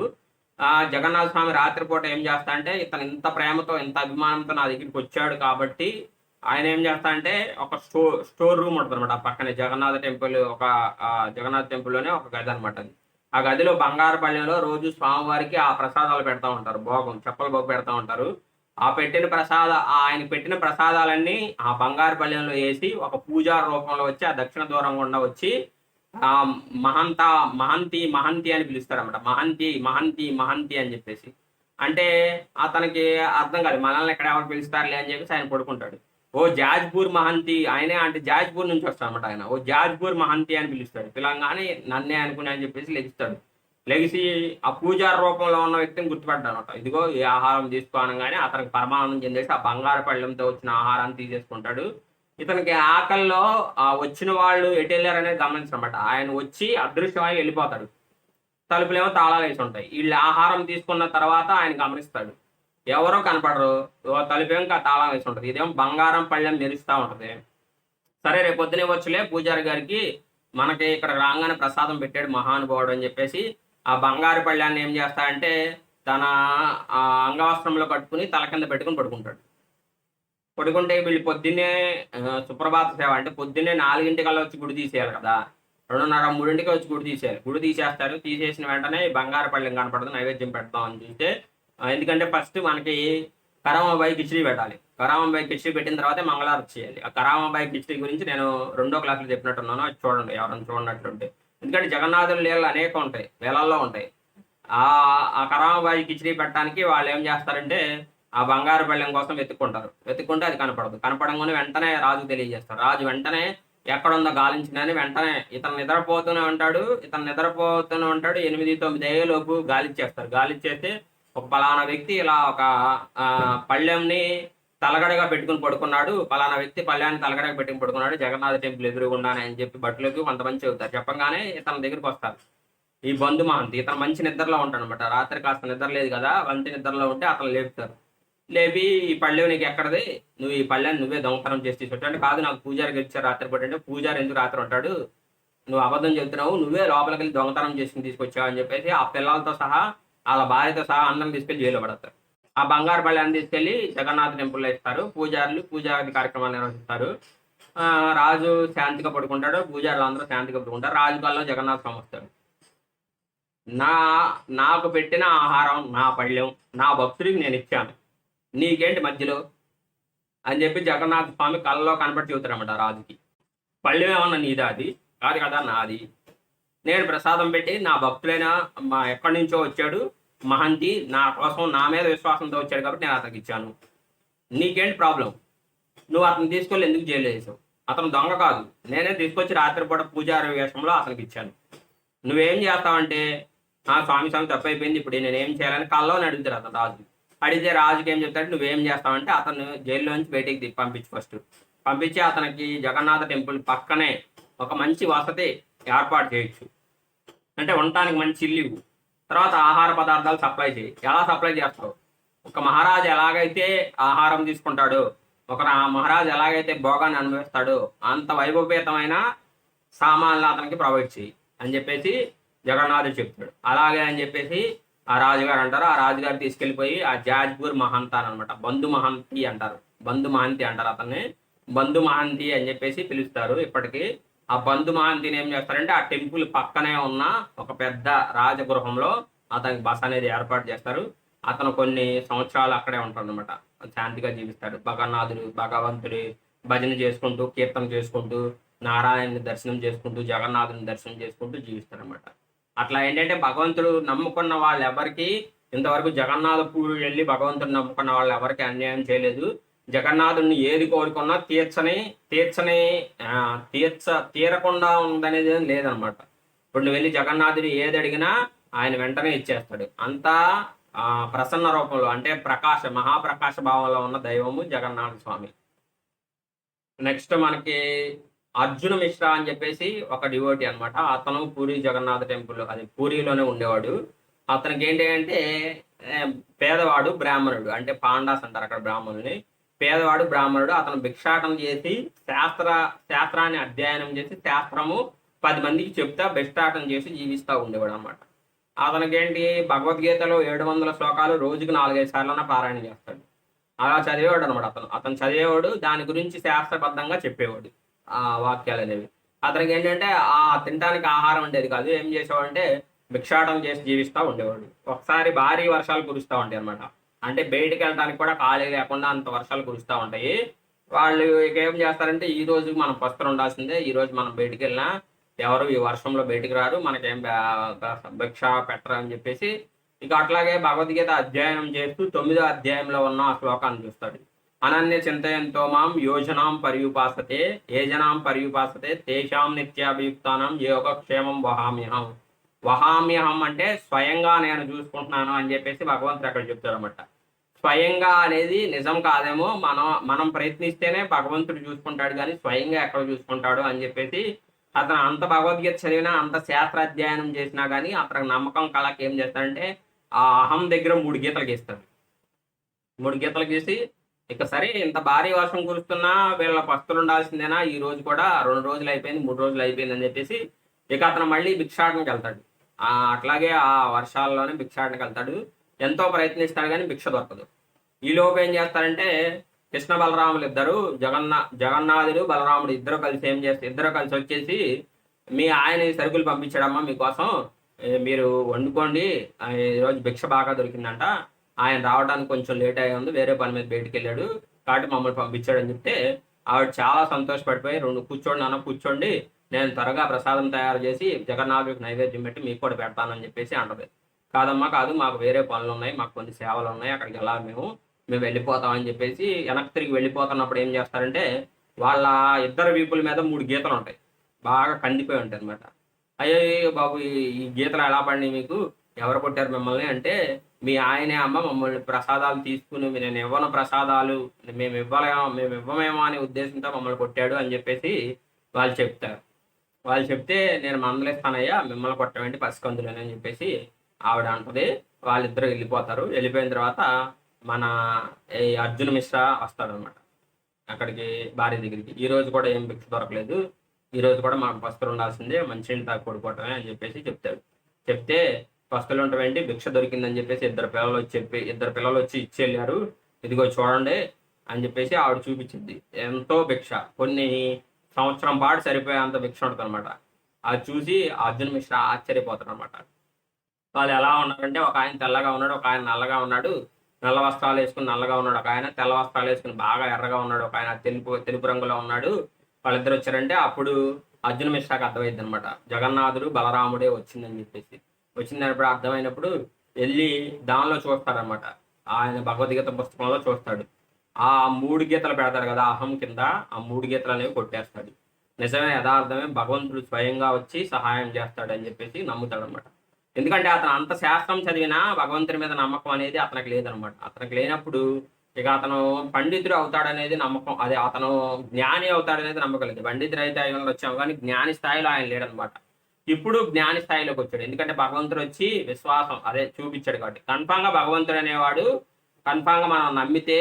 S1: ఆ జగన్నాథ స్వామి రాత్రిపూట ఏం చేస్తా అంటే ఇతను ఇంత ప్రేమతో ఇంత అభిమానంతో నా దగ్గరికి వచ్చాడు కాబట్టి ఆయన ఏం చేస్తా అంటే ఒక స్టోర్ రూమ్ ఉంటుంది అనమాట. ఆ పక్కనే జగన్నాథ టెంపుల్లోనే ఒక గది అనమాట. అది ఆ గదిలో బంగారు పళ్ళెంలో రోజు స్వామివారికి ఆ ప్రసాదాలు పెడతా ఉంటారు, చెప్పల భోగం పెడతా ఉంటారు. ఆయన పెట్టిన ప్రసాదాలన్నీ ఆ బంగారు పళ్ళెంలో వేసి ఒక పూజా రూపంలో వచ్చి ఆ దక్షిణ దూరం గుండా వచ్చి ఆ మహంతి అని పిలుస్తారన్నమాట. మహంతి అని చెప్పేసి. అంటే అతనికి అర్థం కాదు, మనల్ని ఎక్కడ ఎవరు పిలుస్తారులే అని చెప్పేసి ఆయన పడుకుంటాడు. ఓ జాజ్పూర్ మహంతి, ఆయనే అంటే జాజ్పూర్ నుంచి వస్తాడనమాట ఆయన. ఓ జాజ్పూర్ మహంతి అని పిలుస్తాడు. పిలంగానే నన్నే అనుకుని అని చెప్పేసి లెగిసి ఆ పూజార రూపంలో ఉన్న వ్యక్తిని గుర్తుపెట్టాడనమాట. ఇదిగో ఈ ఆహారం తీసుకోనగానే అతనికి పరమానందం చెందేసి ఆ బంగారు పళ్ళెంతో వచ్చిన ఆహారాన్ని తీసేసుకుంటాడు. ఇతనికి ఆకల్లో వచ్చిన వాళ్ళు ఎటు వెళ్ళారు అనేది గమనించనమాట. ఆయన వచ్చి అదృశ్యమై వెళ్ళిపోతాడు. తలుపులేమో తాళాలు వేసి ఉంటాయి. వీళ్ళు ఆహారం తీసుకున్న తర్వాత ఆయన గమనిస్తాడు, ఎవరో కనపడరు, తలుపేమో ఇంకా తాళం వేసి ఉంటుంది, ఇదేమో బంగారం పళ్ళెం మెరుస్తూ ఉంటుంది. సరే రేపు పొద్దునే వచ్చలే పూజారి గారికి, మనకి ఇక్కడ రాగానే ప్రసాదం పెట్టాడు మహానుభావుడు అని చెప్పేసి ఆ బంగారు పళ్ళాన్ని ఏం చేస్తాడంటే తన అంగవస్త్రంలో కట్టుకుని తల కింద పెట్టుకుని పడుకుంటే వీళ్ళు పొద్దున్నే సుప్రభాత సేవ అంటే పొద్దున్నే 4 వచ్చి గుడి తీసేయాలి కదా, 2:30, 3 వచ్చి గుడి తీసేస్తారు. తీసేసిన వెంటనే బంగారు పళ్ళెం కనపడదు, నైవేద్యం పెడతాం అని చూస్తే, ఎందుకంటే ఫస్ట్ మనకి కరామాబాయి కిచిడి పెట్టాలి. కరామాబాయి కిచిడి పెట్టిన తర్వాతే మంగళారతి చేయాలి. ఆ కరామాబాయి కిచిడి గురించి నేను 2వ క్లాసులో చెప్పినట్టున్నాను, అది చూడండి ఎవరైనా చూడనట్లుంటే. ఎందుకంటే జగన్నాథుల లీలలు అనేక ఉంటాయి, వేలల్లో ఉంటాయి. ఆ కరామాబాయి కిచిడి పెట్టడానికి వాళ్ళు ఏం చేస్తారంటే ఆ బంగారు పళ్ళెం కోసం వెతుక్కుంటే అది కనపడంగానే వెంటనే రాజుకు తెలియజేస్తారు. రాజు వెంటనే ఎక్కడుందో గాలించినని వెంటనే ఇతను నిద్రపోతూనే ఉంటాడు. 8-9 అయ్యేలోపు గాలిచ్చేస్తే ఒక పలానా వ్యక్తి ఇలా ఒక పళ్ళెంని తలగడగా పెట్టుకుని పడుకున్నాడు, పలానా వ్యక్తి పళ్ళాన్ని తలగడగా పెట్టుకుని పడుకున్నాడు జగన్నాథ టెంపుల్ ఎదురుగుండానే అని చెప్పి భటులకు కొంతమంది చెబుతారు. చెప్పగానే ఇతని దగ్గరికి వస్తారు. ఈ బంధు మహంతి ఇతను మంచి నిద్రలో ఉంటాడు అనమాట. రాత్రి కాస్త నిద్ర లేదు కదా, మంచి నిద్రలో ఉంటే అతను లేపుతారు. లేపి ఈ పళ్ళెం నీకు ఎక్కడది, నువ్వు ఈ పళ్ళెని నువ్వే దొంగతనం చేసి తీసుకొచ్చావు అంటే, కాదు నాకు పూజారికి ఇచ్చారు రాత్రిపూట అంటే, పూజారి ఎందుకు రాత్రి ఉంటాడు, నువ్వు అబద్ధం చెప్తున్నావు, నువ్వే లోపలికి వెళ్ళి దొంగతనం చేసుకుని తీసుకొచ్చావు అని చెప్పేసి ఆ పిల్లలతో సహా వాళ్ళ భార్యతో సహా అందరం తీసుకెళ్లి జైల్లో పడతారు. ఆ బంగారు పళ్ళెని తీసుకెళ్లి జగన్నాథ టెంపుల్లో ఇస్తారు. పూజాది కార్యక్రమాలు నిర్వహిస్తారు. రాజు శాంతిగా పడుకుంటాడు, పూజారులు అందరూ శాంతిగా పడుకుంటారు. రాజు కాలంలో జగన్నాథ స్వామి వస్తాడు. నా నాకు పెట్టిన ఆహారం, నా పళ్ళెం, నా భక్తుడికి నేను ఇచ్చాను, నీకేంటి మధ్యలో అని చెప్పి జగన్నాథ స్వామి కళ్ళలో కనబడి చెబుతారన్నమాట రాజుకి. పళ్ళెం ఏమన్నా నీదా, అది కాదు కదా నాది, నేను ప్రసాదం పెట్టి నా భక్తులైన మా ఎక్కడి నుంచో వచ్చాడు మహంతి, నా కోసం నా మీద విశ్వాసంతో వచ్చాడు కాబట్టి నేను అతనికి ఇచ్చాను, నీకేంటి ప్రాబ్లం, నువ్వు అతను తీసుకెళ్ళి ఎందుకు జైలు వేసావు, అతను దొంగ కాదు, నేనే తీసుకొచ్చి రాత్రిపూట పూజారి వేషంలో అతనికి ఇచ్చాను, నువ్వేం చేస్తావంటే స్వామి తప్పైపోయింది, ఇప్పుడు నేను ఏం చేయాలని కల్లోని అడుగుతారు అతను రాజు. అడిగితే రాజుకి ఏం చెప్తాడు, నువ్వేం చేస్తావంటే అతను జైల్లోంచి బయటికి పంపించి ఫస్ట్ పంపించి అతనికి జగన్నాథ టెంపుల్ పక్కనే ఒక మంచి వసతి ఏర్పాటు చేయొచ్చు, అంటే ఉండటానికి మంచి ఇల్లు ఇవ్వు, తర్వాత ఆహార పదార్థాలు సప్లై చేయి. ఎలా సప్లై చేస్తావు, ఒక మహారాజు ఎలాగైతే ఆహారం తీసుకుంటాడో, ఒక మహారాజు ఎలాగైతే భోగాన్ని అనుభవిస్తాడో అంత వైభవపేతమైన సామాన్లు అతనికి ప్రొవైడ్ చేయి అని చెప్పేసి జగన్నాథుడు చెప్తాడు. అలాగే అని చెప్పేసి ఆ రాజుగారు అంటారు. ఆ రాజుగారు తీసుకెళ్ళిపోయి ఆ జాజ్పూర్ మహంత అనమాట, బంధు మహంతి అంటారు, బంధు మహంతి అంటారు అతన్ని, బంధు మహంతి అని చెప్పేసి పిలుస్తారు ఇప్పటికీ. ఆ బంధు మహంతిని ఏం చేస్తారంటే ఆ టెంపుల్ పక్కనే ఉన్న ఒక పెద్ద రాజగృహంలో అతనికి బస అనేది ఏర్పాటు చేస్తారు. అతను కొన్ని సంవత్సరాలు అక్కడే ఉంటాడు అనమాట, శాంతిగా జీవిస్తాడు. భగవంతుడి భజన చేసుకుంటూ, కీర్తన చేసుకుంటూ, నారాయణని దర్శనం చేసుకుంటూ, జగన్నాథుని దర్శనం చేసుకుంటూ జీవిస్తాడు అనమాట. అట్లా ఏంటంటే భగవంతుడు నమ్ముకున్న వాళ్ళు ఎవరికి ఇంతవరకు జగన్నాథ పూరి వెళ్ళి భగవంతుడు నమ్ముకున్న వాళ్ళు ఎవరికి అన్యాయం చేయలేదు. జగన్నాథుడిని ఏది కోరుకున్నా తీరకుండా ఉందనేది లేదనమాట. ఇప్పుడు నువ్వు వెళ్ళి జగన్నాథుడు ఏది అడిగినా ఆయన వెంటనే ఇచ్చేస్తాడు. అంతా ప్రసన్న రూపంలో, అంటే మహాప్రకాశ భావంలో ఉన్న దైవము జగన్నాథ స్వామి. నెక్స్ట్ మనకి అర్జున మిశ్రా అని చెప్పేసి ఒక డివోటీ అనమాట. అతను పూరి జగన్నాథ టెంపుల్, అది పూరిలోనే ఉండేవాడు. అతనికి ఏంటి అంటే పేదవాడు బ్రాహ్మణుడు, అంటే పాండాస్ అంటారు అక్కడ బ్రాహ్మణుని. పేదవాడు బ్రాహ్మణుడు. అతను భిక్షాటం చేసి శాస్త్రాన్ని అధ్యయనం చేసి శాస్త్రము 10 మందికి చెప్తా భిక్షాటం చేసి జీవిస్తూ ఉండేవాడు అనమాట. అతనికి ఏంటి, భగవద్గీతలో 700 శ్లోకాలు రోజుకి 4-5 సార్లన్నా పారాయణ చేస్తాడు. అలా చదివేవాడు అనమాట. అతను చదివేవాడు, దాని గురించి శాస్త్రబద్ధంగా చెప్పేవాడు ఆ వాక్యాలు అనేవి. అతనికి ఏంటంటే తినడానికి ఆహారం ఉండేది కాదు. ఏం చేసేవాడంటే భిక్షాటం చేసి జీవిస్తూ ఉండేవాడు. ఒకసారి భారీ వర్షాలు కురుస్తూ ఉంటాయి అనమాట. అంటే బయటికి వెళ్ళడానికి కూడా ఖాళీ లేకుండా అంత వర్షాలు కురుస్తూ ఉంటాయి. వాళ్ళు ఇక ఏం చేస్తారంటే, ఈ రోజు మనం పస్తులు ఉండాల్సిందే, ఈ రోజు మనం బయటికి వెళ్ళినా ఎవరు ఈ వర్షంలో బయటికి రారు, మనకేం భిక్ష పెట్టరు అని చెప్పేసి ఇక అట్లాగే భగవద్గీత అధ్యయనం చేస్తూ 9వ అధ్యాయంలో ఉన్న ఆ శ్లోకాన్ని చూస్తాడు. అనన్య చింతయంతో మాం యోజనాం పర్యుపాసతే ఏజనాం పర్యుపాసతే తేషాం నిత్యాభియుక్తానం యోగక్షేమం వహామ్యహం అంటే స్వయంగా నేను చూసుకుంటున్నాను అని చెప్పేసి భగవంతుడు అక్కడ చెప్తాడు అనమాట. స్వయంగా అనేది నిజం కాదేమో, మనం ప్రయత్నిస్తేనే భగవంతుడు చూసుకుంటాడు, కానీ స్వయంగా ఎక్కడ చూసుకుంటాడు అని చెప్పేసి అతను అంత భగవద్గీత చదివినా, అంత శాస్త్ర అధ్యయనం చేసినా కానీ అతనికి నమ్మకం కళకి ఏం చేస్తాడంటే ఆ అహం దగ్గర 3 గీతలు గీస్తాడు. 3 గీతలు గీసి ఇక సరే ఇంత భారీ వర్షం కురుస్తున్నా వీళ్ళ పస్తులు ఉండాల్సిందేనా, ఈ రోజు కూడా 2 రోజులు అయిపోయింది, 3 రోజులు అయిపోయింది అని చెప్పేసి ఇక అతను మళ్ళీ భిక్షాటనకి వెళ్తాడు. అట్లాగే ఆ వర్షాల్లోనే భిక్షాటనకి వెళ్తాడు. ఎంతో ప్రయత్నిస్తాడు కానీ భిక్ష దొరకదు. ఈ లోపు ఏం చేస్తారంటే కృష్ణ బలరాములు ఇద్దరు, జగన్నాథుడు బలరాముడు ఇద్దరు కలిసి వచ్చేసి, మీ ఆయన సరుకులు పంపించాడమ్మా మీకోసం, మీరు వండుకోండి, ఈరోజు భిక్ష బాగా దొరికిందంట, ఆయన రావడానికి కొంచెం లేట్ అయ్యి ఉంది, వేరే పని మీద బయటికి వెళ్ళాడు కాబట్టి మమ్మల్ని పంపించాడని చెప్తే ఆవిడ చాలా సంతోషపడిపోయి, కూర్చోండి, నేను త్వరగా ప్రసాదం తయారు చేసి జగన్నాథుడికి నైవేద్యం పెట్టి మీకు కూడా పెడతానని చెప్పేసి అంటది. కాదమ్మా కాదు, మాకు వేరే పనులు ఉన్నాయి, మాకు కొన్ని సేవలు ఉన్నాయి, అక్కడికి వెళ్ళాలి, మేము వెళ్ళిపోతామని చెప్పేసి వెనక్కి తిరిగి వెళ్ళిపోతున్నప్పుడు ఏం చేస్తారంటే వాళ్ళ ఇద్దరు వీపుల మీద 3 గీతలు ఉంటాయి, బాగా కందిపోయి ఉంటాయి అనమాట. అయ్యో బాబు, ఈ గీతలు ఎలా పడినాయి మీకు, ఎవరు కొట్టారు మిమ్మల్ని అంటే, మీ ఆయనే అమ్మ మమ్మల్ని ప్రసాదాలు తీసుకుని, నేను ఇవ్వను ప్రసాదాలు, మేము ఇవ్వమేమో అనే ఉద్దేశంతో మమ్మల్ని కొట్టాడు అని చెప్పేసి వాళ్ళు చెప్తారు. వాళ్ళు చెప్తే నేను మందలిస్తానయ్యా, మిమ్మల్ని కొట్టమేంటి పసికందులని అని చెప్పేసి ఆవిడ అంటది. వాళ్ళిద్దరూ వెళ్ళిపోతారు. వెళ్ళిపోయిన తర్వాత మన ఈ అర్జున్ మిశ్రా వస్తాడనమాట అక్కడికి, భార్య దగ్గరికి. ఈ రోజు కూడా ఏం భిక్ష దొరకలేదు, ఈ రోజు కూడా మాకు పస్తులు ఉండాల్సిందే, మంచినీళ్ళు తాగి పడుకోవటమే అని చెప్పేసి చెప్తాడు. చెప్తే పస్తులు ఉండటమేంటి, భిక్ష దొరికిందని చెప్పేసి ఇద్దరు పిల్లలు వచ్చి ఇచ్చి వెళ్ళారు, ఇదిగో చూడండి అని చెప్పేసి ఆవిడ చూపించింది. ఎంతో భిక్ష, కొన్ని సంవత్సరం పాటు సరిపోయేంత భిక్ష ఉంటుంది అనమాట. అది చూసి అర్జున్ మిశ్రా ఆశ్చర్యపోతాడు అనమాట. వాళ్ళు ఎలా ఉన్నారంటే, ఒక ఆయన తెల్లగా ఉన్నాడు, ఒక ఆయన నల్లగా ఉన్నాడు. నల్ల వస్త్రాలు వేసుకుని నల్లగా ఉన్నాడు ఒక ఆయన, తెల్ల వస్త్రాలు వేసుకుని బాగా ఎర్రగా ఉన్నాడు ఒక ఆయన, తెలుపు రంగులో ఉన్నాడు. వాళ్ళిద్దరు వచ్చారంటే అప్పుడు అర్జున మిశ్రాకి అర్థమైంది అనమాట, జగన్నాథుడు బలరాముడే వచ్చిందని చెప్పేసి. వచ్చిందన్నప్పుడు అర్థమైనప్పుడు వెళ్ళి దానిలో చూస్తారనమాట, ఆయన భగవద్గీత పుస్తకంలో చూస్తాడు. ఆ 3 గీతలు పెడతారు కదా అహం కింద, ఆ 3 గీతలు అనేవి కొట్టేస్తాడు. నిజమే, యథార్థమే, భగవంతుడు స్వయంగా వచ్చి సహాయం చేస్తాడు అని చెప్పేసి నమ్ముతాడు అనమాట. ఎందుకంటే అతను అంత శాస్త్రం చదివినా భగవంతుడి మీద నమ్మకం అనేది అతనికి లేదనమాట. అతనికి లేనప్పుడు ఇక అతను పండితుడు అవుతాడనేది నమ్మకం, అదే అతను జ్ఞాని అవుతాడనేది నమ్మకం లేదు. పండితుడు అయితే ఆయన వచ్చాము కానీ జ్ఞాని స్థాయిలో ఆయన లేడనమాట. ఇప్పుడు జ్ఞాని స్థాయిలోకి వచ్చాడు, ఎందుకంటే భగవంతుడు వచ్చి విశ్వాసం అదే చూపించాడు కాబట్టి. కన్ఫామ్గా భగవంతుడు అనేవాడు కన్ఫామ్గా మనం నమ్మితే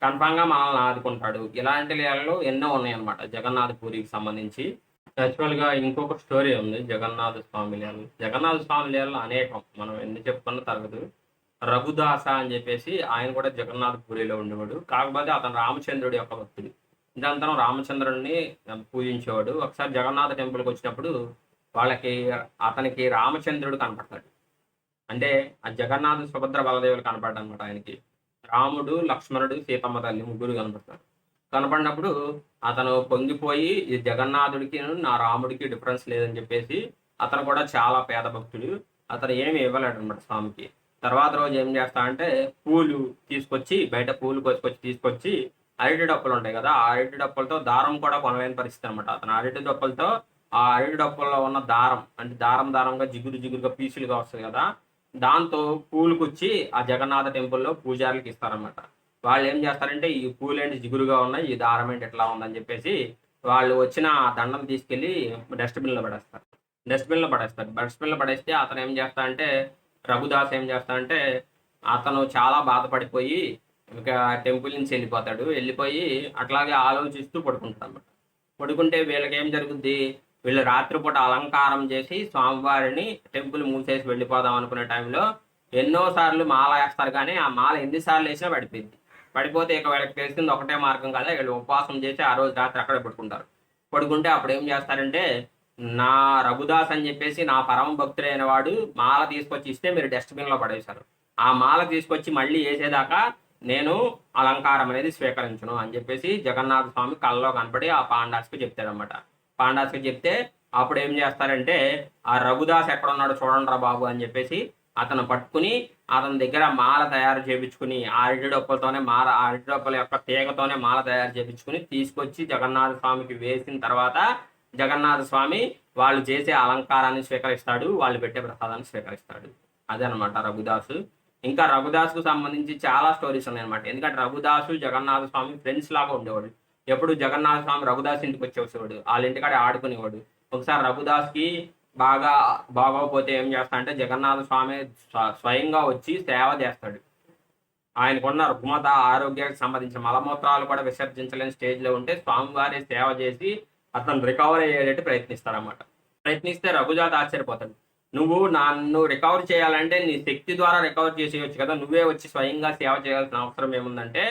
S1: కన్ఫామ్గా మనల్ని ఆదుకుంటాడు. ఇలాంటి లీలలు ఎన్నో ఉన్నాయన్నమాట జగన్నాథ పూరికి సంబంధించి. యాక్చువల్గా ఇంకొక స్టోరీ ఉంది జగన్నాథ స్వామి లీలలు. జగన్నాథ స్వామి లీలలు అనేకం, మనం ఎన్ని చెప్పుకున్న తరగదు. రఘుదాస అని చెప్పేసి ఆయన కూడా జగన్నాథ పూరిలో ఉండేవాడు. కాకపోతే అతను రామచంద్రుడి యొక్క భక్తుడు. ఇదంతా రామచంద్రుడిని పూజించేవాడు. ఒకసారి జగన్నాథ టెంపుల్కి వచ్చినప్పుడు అతనికి రామచంద్రుడు కనపడతాడు. అంటే ఆ జగన్నాథ సుభద్ర బలదేవులు కనపడ్డాడు అనమాట ఆయనకి. రాముడు, లక్ష్మణుడు, సీతమ్మ తల్లి ముగ్గురు కనపడతారు. కనపడినప్పుడు అతను పొంగిపోయి ఈ జగన్నాథుడికి నా రాముడికి డిఫరెన్స్ లేదని చెప్పేసి, అతను కూడా చాలా పేద భక్తుడు, అతను ఏమి ఇవ్వలేడు అనమాట స్వామికి. తర్వాత రోజు ఏం చేస్తా అంటే పూలు తీసుకొచ్చి, బయట పూలు తీసుకొచ్చి అరటి డప్పులు ఉంటాయి కదా, ఆ అరటి డప్పులతో దారం కూడా కొనలేని పరిస్థితి అనమాట. అతను అరటి డప్పులతో ఆ అరటి డప్పుల్లో ఉన్న దారం, అంటే దారంగా జిగురుగా పీసులుగా వస్తుంది కదా, దాంతో పూలుకొచ్చి ఆ జగన్నాథ టెంపుల్లో పూజారులకు ఇస్తారనమాట. వాళ్ళు ఏం చేస్తారంటే ఈ పూలేంటి జిగురుగా ఉన్నాయి, ఈ దారం ఏంటి ఎట్లా ఉందని చెప్పేసి వాళ్ళు వచ్చిన ఆ దండం తీసుకెళ్ళి డస్ట్బిన్లో పడేస్తారు. డస్ట్బిన్లో పడేస్తే అతను ఏం చేస్తాడంటే, రఘుదాస్ ఏం చేస్తాడంటే, అతను చాలా బాధపడిపోయి ఇంకా టెంపుల్ నుంచి వెళ్ళిపోయి అట్లాగే ఆలోచిస్తూ పడుకుంటాడు అనమాట. పడుకుంటే వీళ్ళకి ఏం జరుగుద్ది, వీళ్ళు రాత్రిపూట అలంకారం చేసి స్వామివారిని టెంపుల్ మూసేసి వెళ్ళిపోదాం అనుకునే టైంలో ఎన్నోసార్లు మాల వేస్తారు, కానీ ఆ మాల ఎన్నిసార్లు వేసినా పడిపోతే ఇక వీళ్ళకి తెలిసింది ఒకటే మార్గం కదా, వీళ్ళు ఉపవాసం చేసి ఆ రోజు రాత్రి అక్కడే పడుకుంటే అప్పుడు ఏం చేస్తారంటే, నా రఘుదాస్ అని చెప్పేసి నా పరమ భక్తుడైన వాడు మాల తీసుకొచ్చి ఇస్తే మీరు డస్ట్బిన్లో పడేశారు, ఆ మాల తీసుకొచ్చి మళ్ళీ వేసేదాకా నేను అలంకారం అనేది స్వీకరించను అని చెప్పేసి జగన్నాథ స్వామి కళ్ళలో కనపడి ఆ పాండాస్కి చెప్తాడనమాట. పాండాస్కి చెప్తే అప్పుడు ఏం చేస్తారంటే, ఆ రఘుదాస్ ఎక్కడ ఉన్నాడు చూడండి రా బాబు అని చెప్పేసి అతను పట్టుకుని అతని దగ్గర మాల తయారు చేయించుకుని అరటి డొప్పల యొక్క తీగతోనే మాల తయారు చేయించుకుని తీసుకొచ్చి జగన్నాథ స్వామికి వేసిన తర్వాత జగన్నాథ స్వామి వాళ్ళు చేసే అలంకారాన్ని స్వీకరిస్తాడు, వాళ్ళు పెట్టే ప్రసాదాన్ని స్వీకరిస్తాడు. అదనమాట రఘుదాసు. ఇంకా రఘుదాసుకు సంబంధించి చాలా స్టోరీస్ ఉన్నాయన్నమాట. ఎందుకంటే రఘుదాసు జగన్నాథ స్వామి ఫ్రెండ్స్ లాగా ఉండేవాడు. ఎప్పుడు జగన్నాథ స్వామి రఘుదాస్ ఇంటికి వచ్చేవాడు, వాళ్ళ ఇంటికాడ ఆడుకునేవాడు. ఒకసారి రఘుదాస్కి బాగోకపోతే ఏం చేస్తా అంటే జగన్నాథ స్వామి స్వయంగా వచ్చి సేవ చేస్తాడు. ఆయనకున్న రుగ్మత ఆరోగ్యానికి సంబంధించిన మలమూత్రాలు కూడా విసర్జించలేని స్టేజ్లో ఉంటే స్వామివారి సేవ చేసి అతను రికవర్ అయ్యేటట్టు ప్రయత్నిస్తారన్నమాట. ప్రయత్నిస్తే రఘుజాత ఆశ్చర్యపోతాడు, నువ్వు నన్ను రికవర్ చేయాలంటే నీ శక్తి ద్వారా రికవర్ చేసేయచ్చు కదా, నువ్వే వచ్చి స్వయంగా సేవ చేయాల్సిన అవసరం ఏముందంటే,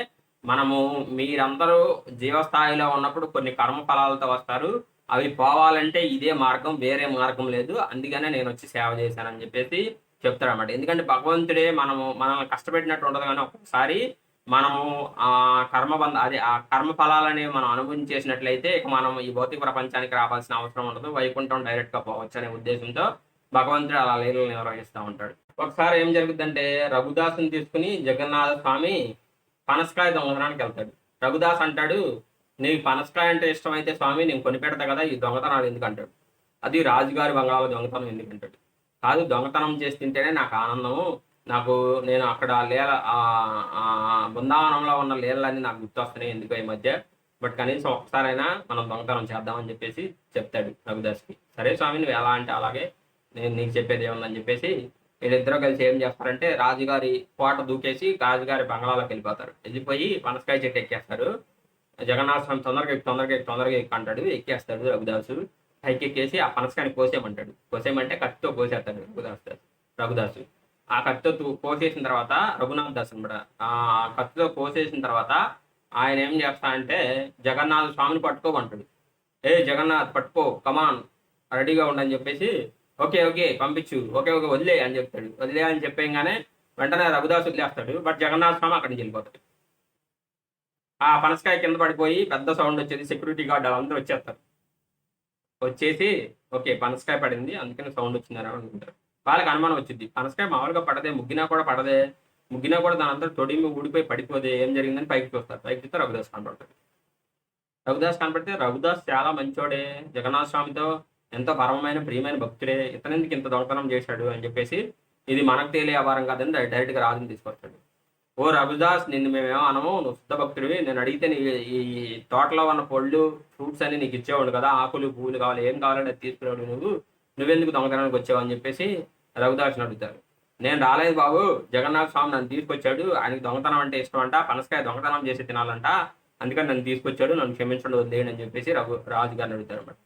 S1: మీరందరూ జీవస్థాయిలో ఉన్నప్పుడు కొన్ని కర్మ ఫలాలతో వస్తారు, అవి పోవాలంటే ఇదే మార్గం, వేరే మార్గం లేదు, అందుకనే నేను వచ్చి సేవ చేశానని చెప్పేసి చెప్తాడన్నమాట. ఎందుకంటే భగవంతుడే మనల్ని కష్టపెట్టినట్టు ఉండదు, కానీ ఒక్కొక్కసారి మనము ఆ ఆ కర్మ ఫలాలని మనం అనుభవించేసినట్లయితే ఇక మనం ఈ భౌతిక ప్రపంచానికి రావాల్సిన అవసరం ఉండదు, వైకుంఠం డైరెక్ట్గా పోవచ్చు అనే ఉద్దేశంతో భగవంతుడు అలా లీలలు నిర్వహిస్తూ ఉంటాడు. ఒకసారి ఏం జరుగుతుందంటే, రఘుదాసుని తీసుకుని జగన్నాథ స్వామి పనసకాయ దొంగతనానికి వెళ్తాడు. రఘుదాస్ అంటాడు, నీకు పనసకాయ అంటే ఇష్టమైతే స్వామి నేను కొనిపెడతా కదా, ఈ దొంగతనాలు ఎందుకు అంటాడు. అది రాజుగారి బంగాళాల దొంగతనం ఎందుకు అంటాడు. కాదు, దొంగతనం చేసి తింటేనే నాకు ఆనందము, నేను అక్కడ బృందావనంలో ఉన్న లీలలన్నీ నాకు గుర్తొస్తున్నాయి ఎందుకో ఈ మధ్య, బట్ కనీసం ఒక్కసారైనా మనం దొంగతనం చేద్దామని చెప్పేసి చెప్తాడు రఘుదాస్కి. సరే స్వామి నువ్వు ఎలా అంటే అలాగే, నేను నీకు చెప్పేది ఏముందని చెప్పేసి వీళ్ళిద్దరూ కలిసి ఏం చేస్తారంటే రాజుగారి కోట దూకేసి రాజుగారి బంగ్లాలోకి వెళ్ళిపోతారు. వెళ్ళిపోయి పనసకాయ చెట్టు ఎక్కేస్తారు. జగన్నాథ స్వామి తొందరగా ఎక్కు అంటాడు. ఎక్కేస్తాడు రఘుదాసు. పైకి ఎక్కేసి ఆ పనసకాయని కోసేయమంటాడు. కోసేయమంటే కత్తితో కోసేస్తాడు రఘుదాసు. ఆ కత్తితో కోసేసిన తర్వాత రఘునాథ్ దాస్ అనమాట. ఆ కత్తితో కోసేసిన తర్వాత ఆయన ఏం చేస్తాడంటే జగన్నాథ స్వామిని పట్టుకోమంటాడు. ఏ జగన్నాథ్ పట్టుకో, కమాన్, రెడీగా ఉండని చెప్పేసి, ఓకే ఓకే పంపించు, ఓకే ఓకే వదిలే అని చెప్తాడు. వదిలే అని చెప్పేగానే వెంటనే రఘుదాస్ వదిలేస్తాడు. బట్ జగన్నాథ స్వామి అక్కడి నుంచి వెళ్ళిపోతాడు. ఆ పనసకాయ కింద పడిపోయి పెద్ద సౌండ్ వచ్చేది. సెక్యూరిటీ గార్డ్ వాళ్ళందరూ వచ్చేస్తారు. వచ్చేసి ఓకే పనసకాయ పడింది అందుకని సౌండ్ వచ్చిందని అనుకుంటారు. వాళ్ళకి అనుమానం వచ్చింది, పనసకాయ మామూలుగా పడదే, ముగ్గినా కూడా పడదే, ముగ్గినా కూడా దాని అంతా తొడిమి ఊడిపోయి పడిపోదే, ఏం జరిగిందని పైకి చూస్తారు. పైకి చూస్తే రఘుదాస్ కనపడతాడు. రఘుదాస్ కనపడితే రఘుదాస్ చాలా మంచోడే, జగన్నాథ స్వామితో ఎంతో పరమమైన ప్రియమైన భక్తుడే, ఇతనెందుకు ఇంత దొంగతనం చేశాడు అని చెప్పేసి ఇది మనకు తేలే ఆవారం కాదని డైరెక్ట్గా రాజుని తీసుకొస్తాడు. ఓ రఘుదాస్, నిన్ను మేమేమో అనము, నువ్వు శుద్ధ భక్తుడివి, నేను అడిగితే నీ ఈ తోటలో ఉన్న పళ్ళు ఫ్రూట్స్ అన్ని నీకు ఇచ్చేవాడు కదా, ఆకులు పువ్వులు కావాలి, ఏం కావాలంటే అది తీసుకురాడు, నువ్వెందుకు దొంగతనానికి వచ్చావు అని చెప్పేసి రఘుదాస్ని అడుగుతారు. నేను రాలేదు బాబు, జగన్నాథ స్వామి నన్ను తీసుకొచ్చాడు, ఆయనకి దొంగతనం అంటే ఇష్టం అంట, పనసకాయ దొంగతనం చేసి తినాలంట, అందుకని నన్ను తీసుకొచ్చాడు, నన్ను క్షమించండి వదిలేయండి అని చెప్పేసి రాజుగారిని అడుగుతారు అనమాట.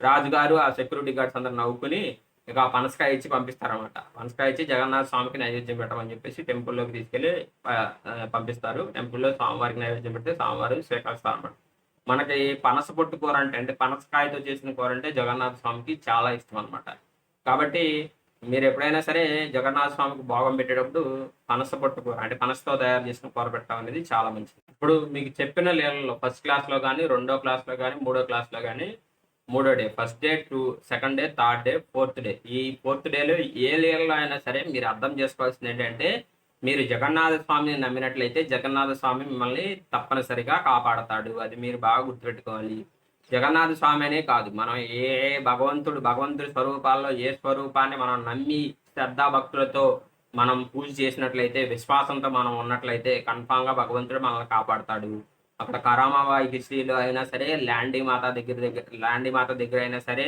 S1: రాజుగారు ఆ సెక్యూరిటీ గార్డ్స్ అందరు నవ్వుకుని ఇక ఆ పనసకాయ ఇచ్చి పంపిస్తారన్నమాట. పనసకాయ ఇచ్చి జగన్నాథ స్వామికి నైవేద్యం పెట్టమని చెప్పేసి టెంపుల్లోకి తీసుకెళ్లి పంపిస్తారు. టెంపుల్లో స్వామివారికి నైవేద్యం పెడితే స్వామివారు స్వీకరిస్తారు అన్నమాట. మనకి పనస పొట్టు కూర అంటే పనసకాయతో చేసిన కూర అంటే జగన్నాథ స్వామికి చాలా ఇష్టం అనమాట. కాబట్టి మీరు ఎప్పుడైనా సరే జగన్నాథ స్వామికి భోగం పెట్టేటప్పుడు పనస పొట్టు కూర అంటే పనసతో తయారు చేసిన కూర పెట్టడం అనేది చాలా మంచిది. ఇప్పుడు మీకు చెప్పిన లీలలో ఫస్ట్ క్లాస్లో కానీ, రెండో క్లాస్లో కానీ, మూడో క్లాస్లో కానీ, మూడో day, first day, second day, third day, fourth day, ఈ ఫోర్త్ డేలో ఏ లీలలో అయినా సరే మీరు అర్థం చేసుకోవాల్సింది ఏంటంటే, మీరు జగన్నాథ స్వామిని నమ్మినట్లయితే జగన్నాథ స్వామి మిమ్మల్ని తప్పనిసరిగా కాపాడతాడు. అది మీరు బాగా గుర్తుపెట్టుకోవాలి. జగన్నాథ స్వామి అనే కాదు, మనం ఏ భగవంతుడి స్వరూపాల్లో ఏ స్వరూపాన్ని మనం నమ్మి శ్రద్ధాభక్తులతో మనం పూజ చేసినట్లయితే, విశ్వాసంతో మనం ఉన్నట్లయితే కన్ఫామ్గా భగవంతుడు మనల్ని కాపాడతాడు. అక్కడ కరామాబాయి హిస్టరీలో అయినా సరే, ల్యాండీ మాత దగ్గర అయినా సరే,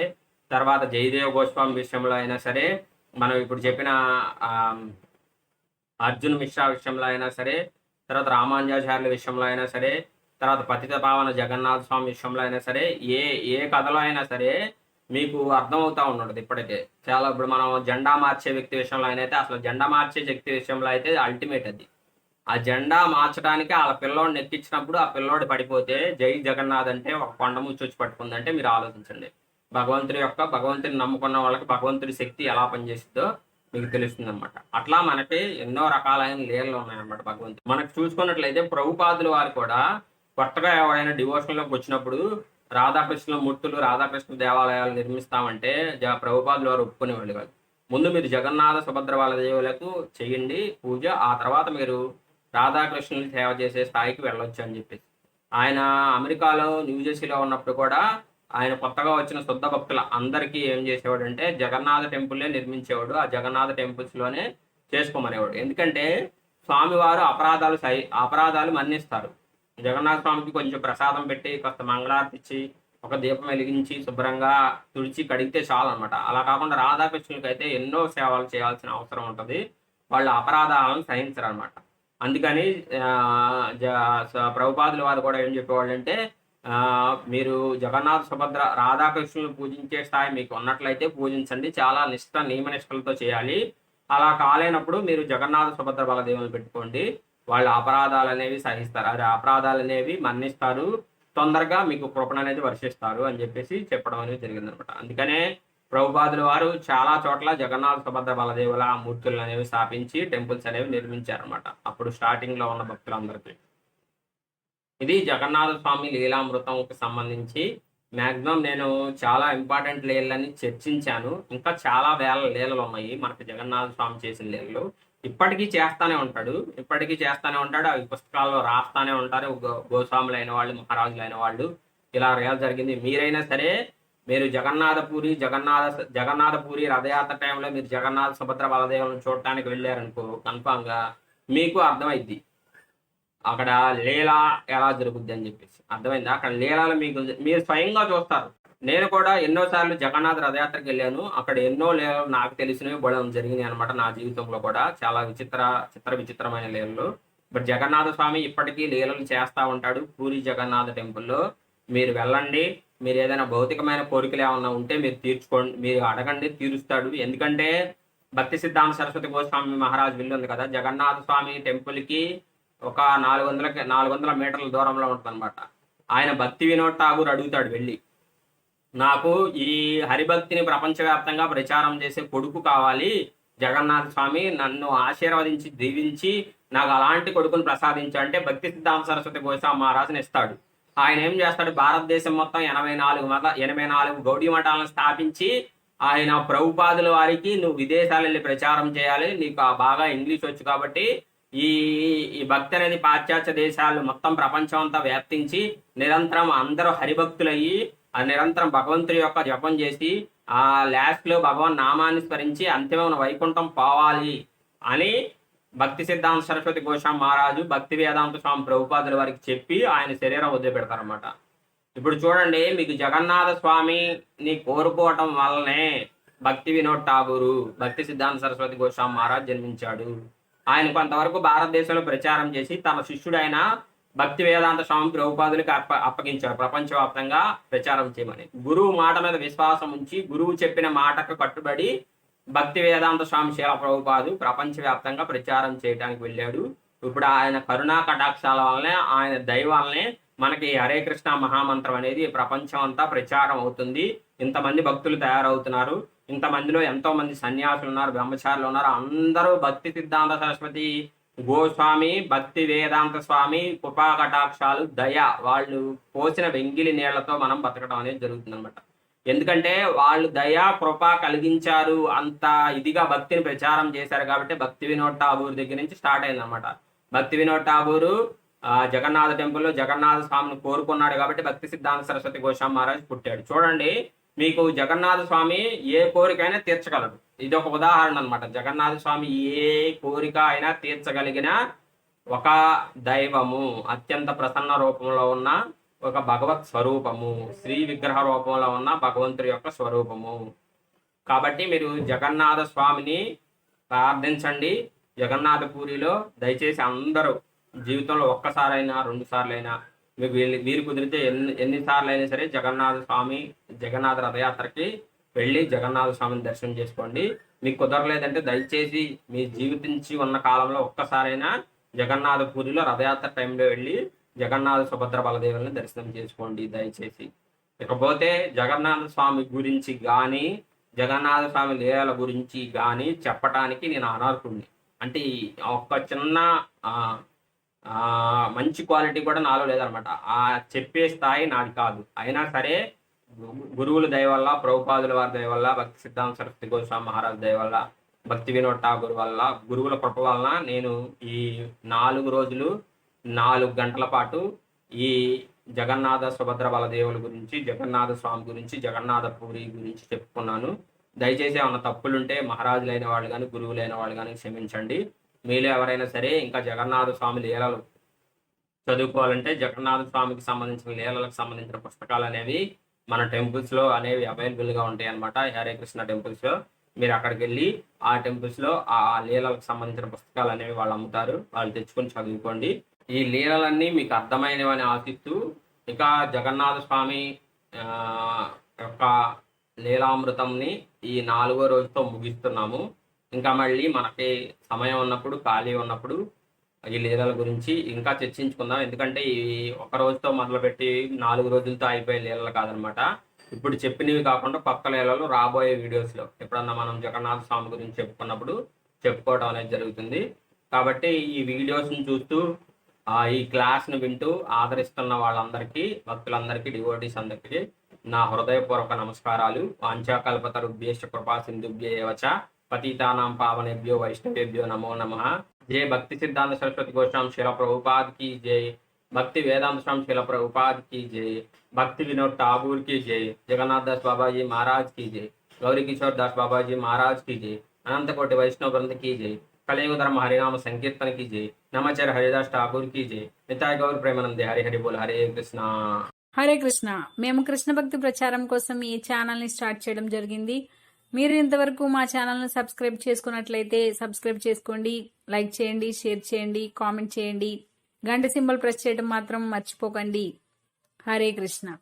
S1: తర్వాత జయదేవ్ గోస్వామి విషయంలో అయినా సరే, మనం ఇప్పుడు చెప్పిన అర్జున్ మిశ్రా విషయంలో అయినా సరే, తర్వాత రామానుజాచార్యుల విషయంలో అయినా సరే, తర్వాత పతిత పావన జగన్నాథ స్వామి విషయంలో అయినా సరే, ఏ కథలో అయినా సరే మీకు అర్థమవుతా ఉండదు ఇప్పటికే చాలా. ఇప్పుడు మనం జెండా మార్చే వ్యక్తి విషయంలో అయితే అసలు జెండా మార్చే వ్యక్తి విషయంలో అయితే అల్టిమేట్ అది. ఆ జెండా మార్చడానికి ఆ పిల్లోడిని ఎక్కించినప్పుడు ఆ పిల్లోడు పడిపోతే జై జగన్నాథ్ అంటే ఒక కొండ ముచ్చి వచ్చి పట్టుకుందంటే మీరు ఆలోచించండి. భగవంతుని నమ్ముకున్న వాళ్ళకి భగవంతుడి శక్తి ఎలా పనిచేస్తుందో మీకు తెలుస్తుంది అనమాట. అట్లా మనకి ఎన్నో రకాలైన లీలలు ఉన్నాయన్నమాట భగవంతుడు. మనకు చూసుకున్నట్లయితే ప్రభుపాదుల వారు కూడా కొత్తగా ఎవరైనా డివోషన్లోకి వచ్చినప్పుడు రాధాకృష్ణ మూర్తులు, రాధాకృష్ణ దేవాలయాలు నిర్మిస్తామంటే ప్రభుపాదుల వారు ఒప్పుకునేవాళ్ళు కాదు. ముందు మీరు జగన్నాథ సుభద్ర వాళ్ళ దేవులకు చేయండి పూజ, ఆ తర్వాత మీరు రాధాకృష్ణుని సేవ చేసే స్థాయికి వెళ్ళొచ్చు అని చెప్పేసి. ఆయన అమెరికాలో న్యూజెర్సీలో ఉన్నప్పుడు కూడా ఆయన కొత్తగా వచ్చిన శుద్ధ భక్తుల అందరికీ ఏం చేసేవాడు అంటే జగన్నాథ టెంపుల్లే నిర్మించేవాడు. ఆ జగన్నాథ టెంపుల్స్లోనే చేసుకోమనేవాడు. ఎందుకంటే స్వామివారు అపరాధాలు మన్నిస్తారు. జగన్నాథ స్వామికి కొంచెం ప్రసాదం పెట్టి కొంత మంగళారతి ఇచ్చి ఒక దీపం వెలిగించి శుభ్రంగా తుడిచి కడిగితే చాలు అనమాట. అలా కాకుండా రాధాకృష్ణులకి అయితే ఎన్నో సేవలు చేయాల్సిన అవసరం ఉంటుంది. వాళ్ళు అపరాధాలను సహించరు అనమాట. అందుకని ప్రభుపాదుల వారు కూడా ఏం చెప్పేవాళ్ళు అంటే మీరు జగన్నాథ సుభద్ర రాధాకృష్ణులు పూజించే స్థాయి మీకు ఉన్నట్లయితే పూజించండి, చాలా నియమనిష్టలతో చేయాలి. అలా కాలేనప్పుడు మీరు జగన్నాథ సుభద్ర బలదేవులు పెట్టుకోండి, వాళ్ళ అపరాధాలు అనేవి సహిస్తారు, అది అపరాధాలు అనేవి మన్నిస్తారు, తొందరగా మీకు కృపణ అనేది వర్షిస్తారు అని చెప్పేసి చెప్పడం అనేది జరిగిందనమాట. అందుకనే ప్రభుపాదుల వారు చాలా చోట్ల జగన్నాథ సుభద్ర బలదేవుల మూర్తులు అనేవి స్థాపించి టెంపుల్స్ అనేవి నిర్మించారనమాట అప్పుడు స్టార్టింగ్లో ఉన్న భక్తులందరికీ. ఇది జగన్నాథ స్వామి లీలామృతంకి సంబంధించి మ్యాక్సిమం నేను చాలా ఇంపార్టెంట్ లీలలని చర్చించాను. ఇంకా చాలా వేల లీలలు ఉన్నాయి మనకి జగన్నాథ స్వామి చేసిన లీలలు. ఇప్పటికీ చేస్తానే ఉంటాడు. అవి పుస్తకాల్లో రాస్తానే ఉంటారు. గోస్వాములైన వాళ్ళు, మహారాజులైన వాళ్ళు ఇలా రీల జరిగింది. మీరైనా సరే మీరు జగన్నాథపూరి రథయాత్ర టైంలో మీరు జగన్నాథ సుభద్ర బలదేవులను చూడటానికి వెళ్ళారనుకో, కన్ఫామ్గా మీకు అర్థమైద్ది అక్కడ లీల ఎలా జరుగుద్ది అని చెప్పేసి అర్థమైందా? అక్కడ లీలలు మీకు మీరు స్వయంగా చూస్తారు. నేను కూడా ఎన్నో సార్లు జగన్నాథ రథయాత్రకి వెళ్ళాను. అక్కడ ఎన్నో లీలలు నాకు తెలిసినవి జరిగినాయి అనమాట. నా జీవితంలో కూడా చాలా విచిత్రమైన లీలలు. బట్ జగన్నాథ స్వామి ఇప్పటికీ లీలలు చేస్తా ఉంటాడు. పూరి జగన్నాథ టెంపుల్లో మీరు వెళ్ళండి. మీరు ఏదైనా భౌతికమైన కోరికలు ఏమన్నా ఉంటే మీరు తీర్చుకోండి, మీరు అడగండి, తీరుస్తాడు. ఎందుకంటే భక్తి సిద్ధాంత సరస్వతి గోస్వామి మహారాజ్ విల్లు ఉంది కదా, జగన్నాథ స్వామి టెంపుల్కి ఒక 400 మీటర్ల దూరంలో ఉంటుందన్నమాట. ఆయన భక్తి వినోద్ ఠాగూర్ అడుగుతాడు వెళ్ళి, నాకు ఈ హరిభక్తిని ప్రపంచవ్యాప్తంగా ప్రచారం చేసే కొడుకు కావాలి, జగన్నాథ స్వామి నన్ను ఆశీర్వదించి దీవించి నాకు అలాంటి కొడుకుని ప్రసాదించు అంటే భక్తి సిద్ధాంత సరస్వతి గోస్వామి మహారాజుని ఇస్తాడు. ఆయన ఏం చేస్తాడు, భారతదేశం మొత్తం 84 గౌడీ మఠాలను స్థాపించి ఆయన ప్రభుపాదుల వారికి నువ్వు విదేశాలు వెళ్ళి ప్రచారం చేయాలి, నీకు బాగా ఇంగ్లీష్ వచ్చు కాబట్టి ఈ ఈ భక్తి అనేది పాశ్చాత్య దేశాలు మొత్తం ప్రపంచం అంతా వ్యాప్తించి నిరంతరం అందరూ హరిభక్తులయ్యి ఆ నిరంతరం భగవంతుడి యొక్క జపం చేసి ఆ లాస్ట్లో భగవాన్ నామాన్ని స్మరించి అంతిమమైన వైకుంఠం పోవాలి అని భక్తి సిద్ధాంత సరస్వతి గోస్వామి మహారాజు భక్తి వేదాంత స్వామి ప్రభుపాదుల వారికి చెప్పి ఆయన శరీరం వదిలిపెడతారన్నమాట. ఇప్పుడు చూడండి, మీకు జగన్నాథ స్వామిని కోరుకోవటం వల్లనే భక్తి వినోద్ ఠాగూరు భక్తి సిద్ధాంత సరస్వతి గోస్వామి మహారాజ్ జన్మించాడు. ఆయన కొంతవరకు భారతదేశంలో ప్రచారం చేసి తన శిష్యుడైన భక్తి వేదాంత స్వామి ప్రభుపాదులకి అప్పగించారు ప్రపంచవ్యాప్తంగా ప్రచారం చేయమని. గురువు మాట మీద విశ్వాసం ఉంచి గురువు చెప్పిన మాటకు కట్టుబడి భక్తి వేదాంత స్వామి శీల ప్రభుపాదు ప్రపంచవ్యాప్తంగా ప్రచారం చేయడానికి వెళ్ళాడు. ఇప్పుడు ఆయన కరుణా కటాక్షాల వల్లనే, ఆయన దయ వల్లనే మనకి హరే కృష్ణ మహామంత్రం అనేది ప్రపంచం అంతా ప్రచారం అవుతుంది. ఇంతమంది భక్తులు తయారవుతున్నారు. ఇంతమందిలో ఎంతో మంది సన్యాసులు ఉన్నారు, బ్రహ్మచారులు ఉన్నారు. అందరూ భక్తి సిద్ధాంత సరస్వతి గోస్వామి భక్తి వేదాంత స్వామి కృపా కటాక్షాలు దయ వాళ్ళు పోసిన వెంగిలి నీళ్లతో మనం బతకడం అనేది జరుగుతుంది అనమాట. ఎందుకంటే వాళ్ళు దయా కృప కలిగించారు, అంత ఇదిగా భక్తిని ప్రచారం చేశారు కాబట్టి భక్తి వినోద్ ఠాగూర్ దగ్గర నుంచి స్టార్ట్ అయింది అనమాట. భక్తి వినోద్ ఠాగూరు జగన్నాథ టెంపుల్లో జగన్నాథ స్వామిని కోరుకున్నాడు కాబట్టి భక్తి సిద్ధాంత సరస్వతి గోస్వామి మహారాజ్ పుట్టాడు. చూడండి, మీకు జగన్నాథ స్వామి ఏ కోరికైనా తీర్చగలడు. ఇది ఒక ఉదాహరణ అనమాట. జగన్నాథ స్వామి ఏ కోరిక అయినా తీర్చగలిగిన ఒక దైవము, అత్యంత ప్రసన్న రూపంలో ఉన్న ఒక భగవత్ స్వరూపము, శ్రీ విగ్రహ రూపంలో ఉన్న భగవంతుడి యొక్క స్వరూపము. కాబట్టి మీరు జగన్నాథ స్వామిని ప్రార్థించండి. జగన్నాథపూరిలో దయచేసి అందరూ జీవితంలో ఒక్కసారైనా 2 సార్లైనా మీకు వీరు కుదిరితే ఎన్నిసార్లు అయినా సరే జగన్నాథ రథయాత్రకి వెళ్ళి జగన్నాథ స్వామిని దర్శనం చేసుకోండి. మీకు కుదరలేదంటే దయచేసి మీ జీవితంచి ఉన్న కాలంలో ఒక్కసారైనా జగన్నాథపూరిలో రథయాత్ర టైంలో వెళ్ళి జగన్నాథ సుభద్ర బలదేవుల్ని దర్శనం చేసుకోండి దయచేసి. ఇకపోతే జగన్నాథ స్వామి గురించి కానీ జగన్నాథ స్వామి లీలల గురించి కానీ చెప్పటానికి నేను అనర్హుడిని. అంటే ఒక చిన్న మంచి క్వాలిటీ కూడా నాలో లేదనమాట. ఆ చెప్పే స్థాయి నాది కాదు. అయినా సరే గురువుల దయ వల్ల, ప్రభుపాదుల వారి దయ వల్ల, భక్తి సిద్ధాంత సరస్వతి గోస్వామి మహారాజ్ దయ వల్ల, భక్తి వినోద్ ఠాగూర్ వల్ల, గురువుల కృప వలన నేను ఈ 4 రోజులు 4 గంటల పాటు ఈ జగన్నాథ సుభద్ర బలదేవుల గురించి, జగన్నాథ స్వామి గురించి, జగన్నాథ పూరి గురించి చెప్పుకున్నాను. దయచేసి ఏమన్నా తప్పులుంటే మహారాజులైన వాళ్ళు కానీ గురువులైన వాళ్ళు కానీ క్షమించండి. మీలో ఎవరైనా సరే ఇంకా జగన్నాథ స్వామి లీలలు చదువుకోవాలంటే జగన్నాథ స్వామికి సంబంధించిన లీలలకు సంబంధించిన పుస్తకాలు అనేవి మన టెంపుల్స్లో అనేవి అవైలబుల్గా ఉంటాయి అన్నమాట. హరే కృష్ణ టెంపుల్స్లో మీరు అక్కడికి వెళ్ళి ఆ టెంపుల్స్లో ఆ లీలలకు సంబంధించిన పుస్తకాలు అనేవి వాళ్ళు అమ్ముతారు, వాళ్ళు తెచ్చుకొని చదువుకోండి. ఈ లీలలన్నీ మీకు అర్థమైనవని ఆశిస్తూ ఇక జగన్నాథ స్వామి యొక్క లీలామృతంని ఈ 4వ రోజుతో ముగిస్తున్నాము. ఇంకా మళ్ళీ మనకి సమయం ఉన్నప్పుడు, ఖాళీ ఉన్నప్పుడు ఈ లీలల గురించి ఇంకా చర్చించుకుందాం. ఎందుకంటే ఈ ఒక రోజుతో మొదలుపెట్టి 4 రోజులతో అయిపోయే లీలలు కాదనమాట. ఇప్పుడు చెప్పినవి కాకుండా కొత్త లీలలు రాబోయే వీడియోస్లో ఎప్పుడన్నా మనం జగన్నాథ స్వామి గురించి చెప్పుకోవడం అనేది జరుగుతుంది. కాబట్టి ఈ వీడియోస్ని చూస్తూ ఈ క్లాస్ను వింటూ ఆదరిస్తున్న వాళ్ళందరికీ, భక్తులందరికీ, డివోటీస్ అందరికీ నా హృదయపూర్వక నమస్కారాలు. వాంఛాకల్పతరుభ్యశ్చ కృపా సింధుభ్యేవ చ పతితానాం పావనేభ్యో వైష్ణవేభ్యో నమో నమః. जय भक्ति सिद्धांत सरस्वती गोस्वामी शिल प्रभुपाद की जय, भक्ति वेदांत स्वामी शिल प्रभुपाद की जय, भक्ति विनोद ठाकुर की जय, जगन्नाथ दास बाबा जी महाराज की जय, गौरी किशोर दास बाबा जी महाराज की जय, अनंत कोटि वैष्णव वृंद की जय, कलयुग धर्म हरिनाम संकीर्तन कीजिए। नमाचार्य हरिदास ठाकुर कीजिए। निताय गौर प्रेमानंदे। हरि हरि बोल। हरे कृष्ణ।
S2: హరే కృష్ణ. మేము కృష్ణ భక్తి ప్రచారం కోసం ఈ ఛానల్ని స్టార్ట్ చేయడం జరిగింది. మీరు ఇంతవరకు మా ఛానల్ను సబ్స్క్రైబ్ చేసుకున్నట్లయితే సబ్స్క్రైబ్ చేసుకోండి, లైక్ చేయండి, షేర్ చేయండి, కామెంట్ చేయండి. గంట సింబల్ ప్రెస్ చేయడం మాత్రం మర్చిపోకండి. హరే కృష్ణ.